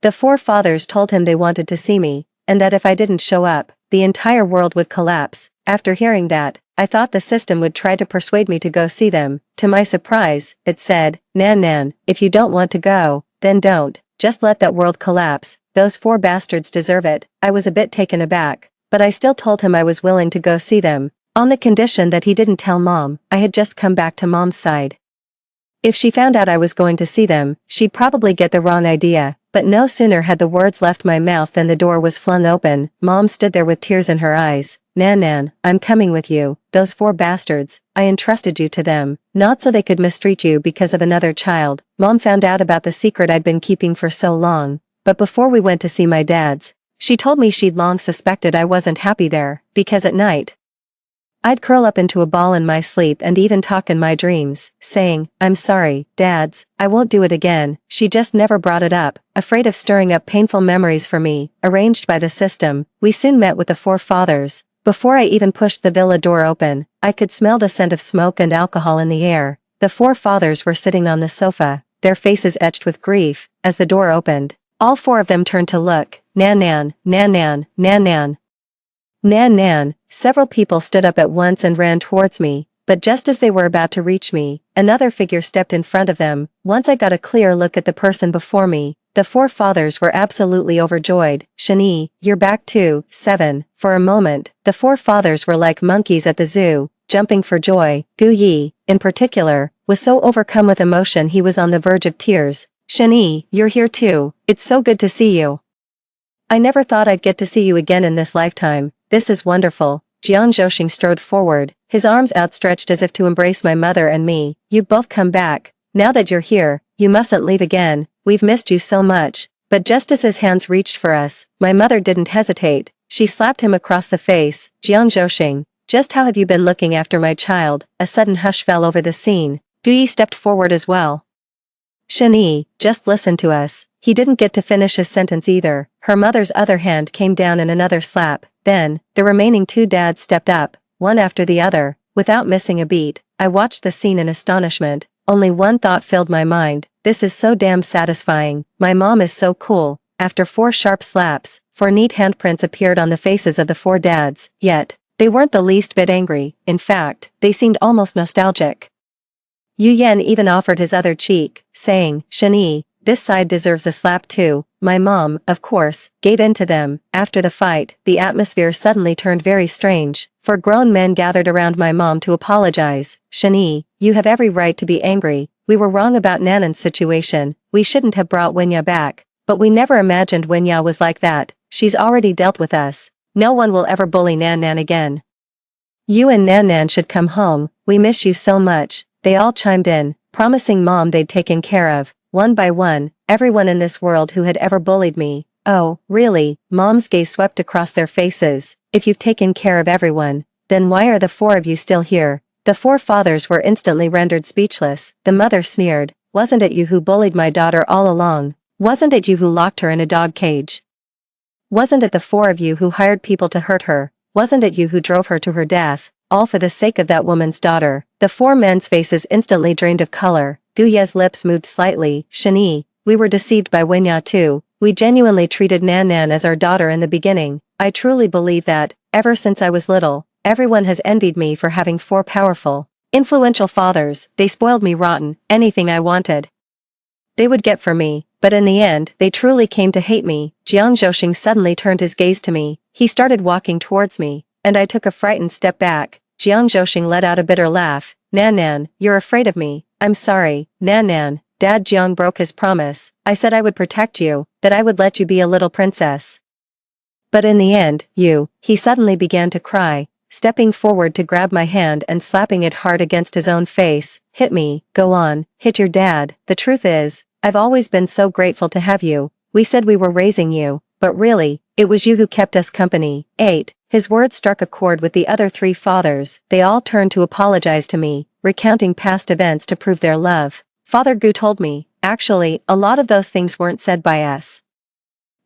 The forefathers told him they wanted to see me, and that if I didn't show up, the entire world would collapse. After hearing that, I thought the system would try to persuade me to go see them. To my surprise, it said, Nan, if you don't want to go, then don't. Just let that world collapse. Those four bastards deserve it. I was a bit taken aback, but I still told him I was willing to go see them, on the condition that he didn't tell Mom. I had just come back to Mom's side. If she found out I was going to see them, she'd probably get the wrong idea. But no sooner had the words left my mouth than the door was flung open. Mom stood there with tears in her eyes. Nan, I'm coming with you. Those four bastards, I entrusted you to them, not so they could mistreat you because of another child. Mom found out about the secret I'd been keeping for so long. But before we went to see my dad's, she told me she'd long suspected I wasn't happy there, because at night, I'd curl up into a ball in my sleep and even talk in my dreams, saying, I'm sorry, Dads, I won't do it again. She just never brought it up, afraid of stirring up painful memories for me. Arranged by the system, we soon met with the forefathers. Before I even pushed the villa door open, I could smell the scent of smoke and alcohol in the air. The forefathers were sitting on the sofa, their faces etched with grief. As the door opened, all four of them turned to look. Nan. Several people stood up at once and ran towards me, but just as they were about to reach me, another figure stepped in front of them. Once I got a clear look at the person before me, the forefathers were absolutely overjoyed. Shani, you're back too. 7. For a moment, the forefathers were like monkeys at the zoo, jumping for joy. Gu Yi, in particular, was so overcome with emotion he was on the verge of tears. Shani, you're here too. It's so good to see you. I never thought I'd get to see you again in this lifetime. This is wonderful. Jiang Zhouxing strode forward, his arms outstretched as if to embrace my mother and me. You've both come back. Now that you're here, you mustn't leave again. We've missed you so much. But just as his hands reached for us, my mother didn't hesitate. She slapped him across the face. Jiang Zhouxing, just how have you been looking after my child? A sudden hush fell over the scene. Gu Yi stepped forward as well. Shani, just listen to us. He didn't get to finish his sentence either. Her mother's other hand came down in another slap. Then, the remaining two dads stepped up, one after the other, without missing a beat. I watched the scene in astonishment. Only one thought filled my mind. This is so damn satisfying. My mom is so cool. After 4 sharp slaps, 4 neat handprints appeared on the faces of the 4 dads, yet, they weren't the least bit angry. In fact, they seemed almost nostalgic. Yu Yan even offered his other cheek, saying, Shani, this side deserves a slap too. My mom, of course, gave in to them. After the fight, the atmosphere suddenly turned very strange. 4 grown men gathered around my mom to apologize. Shani, you have every right to be angry. We were wrong about Nanan's situation. We shouldn't have brought Wenya back. But we never imagined Wenya was like that. She's already dealt with us. No one will ever bully Nan again. You and Nan should come home. We miss you so much. They all chimed in, promising Mom they'd taken care of. One by one, everyone in this world who had ever bullied me. Oh, really? Mom's gaze swept across their faces. If you've taken care of everyone, then why are the 4 of you still here? The forefathers were instantly rendered speechless. The mother sneered. Wasn't it you who bullied my daughter all along? Wasn't it you who locked her in a dog cage? Wasn't it the 4 of you who hired people to hurt her? Wasn't it you who drove her to her death? All for the sake of that woman's daughter. The 4 men's faces instantly drained of color. Gu Ye's lips moved slightly. Shani, we were deceived by Wenya too. We genuinely treated Nan as our daughter in the beginning. I truly believe that, ever since I was little, everyone has envied me for having 4 powerful, influential fathers. They spoiled me rotten. Anything I wanted, they would get for me. But in the end, they truly came to hate me. Jiang Zhouxing suddenly turned his gaze to me. He started walking towards me, and I took a frightened step back. Jiang Zhouxing let out a bitter laugh. Nan, you're afraid of me. I'm sorry, Nan. Dad Jiang broke his promise. I said I would protect you, that I would let you be a little princess. But in the end, he suddenly began to cry, stepping forward to grab my hand and slapping it hard against his own face. Hit me, go on, hit your dad. The truth is, I've always been so grateful to have you. We said we were raising you, but really, it was you who kept us company. 8. His words struck a chord with the other 3 fathers. They all turned to apologize to me, recounting past events to prove their love. Father Gu told me, actually, a lot of those things weren't said by us.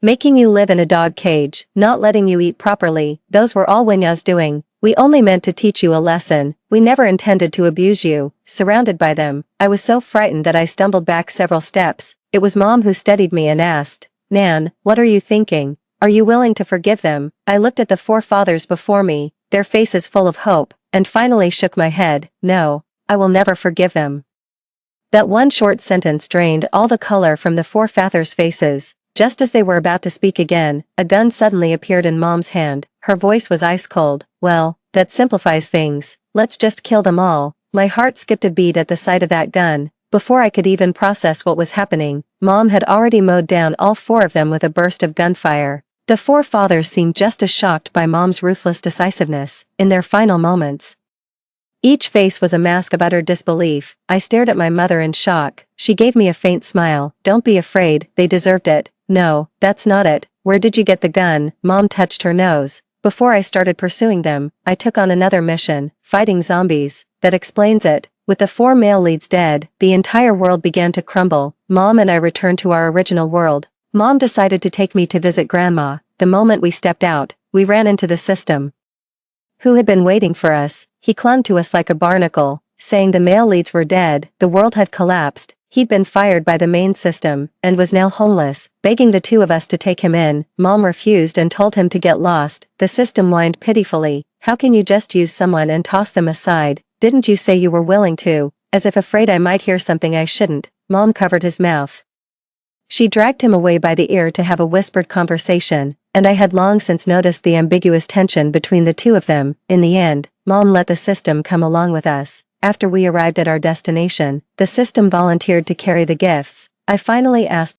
Making you live in a dog cage, not letting you eat properly, those were all Winya's doing. We only meant to teach you a lesson, we never intended to abuse you." Surrounded by them, I was so frightened that I stumbled back several steps. It was Mom who steadied me and asked, "Nan, what are you thinking? Are you willing to forgive them?" I looked at the four fathers before me, their faces full of hope, and finally shook my head. "No, I will never forgive them." That one short sentence drained all the color from the four fathers' faces. Just as they were about to speak again, a gun suddenly appeared in Mom's hand. Her voice was ice cold. "Well, that simplifies things. Let's just kill them all." My heart skipped a beat at the sight of that gun. Before I could even process what was happening, Mom had already mowed down all four of them with a burst of gunfire. The four fathers seemed just as shocked by Mom's ruthless decisiveness. In their final moments, each face was a mask of utter disbelief. I stared at my mother in shock. She gave me a faint smile. "Don't be afraid, they deserved it." "No, that's not it. Where did you get the gun?" Mom touched her nose. "Before I started pursuing them, I took on another mission, fighting zombies." That explains it. With the four male leads dead, the entire world began to crumble. Mom and I returned to our original world. Mom decided to take me to visit Grandma. The moment we stepped out, we ran into the system, who had been waiting for us. He clung to us like a barnacle, saying the male leads were dead, the world had collapsed, he'd been fired by the main system, and was now homeless, begging the two of us to take him in. Mom refused and told him to get lost. The system whined pitifully. "How can you just use someone and toss them aside? Didn't you say you were willing to?" As if afraid I might hear something I shouldn't, Mom covered his mouth. She dragged him away by the ear to have a whispered conversation, and I had long since noticed the ambiguous tension between the two of them. In the end, Mom let the system come along with us. After we arrived at our destination, the system volunteered to carry the gifts. I finally asked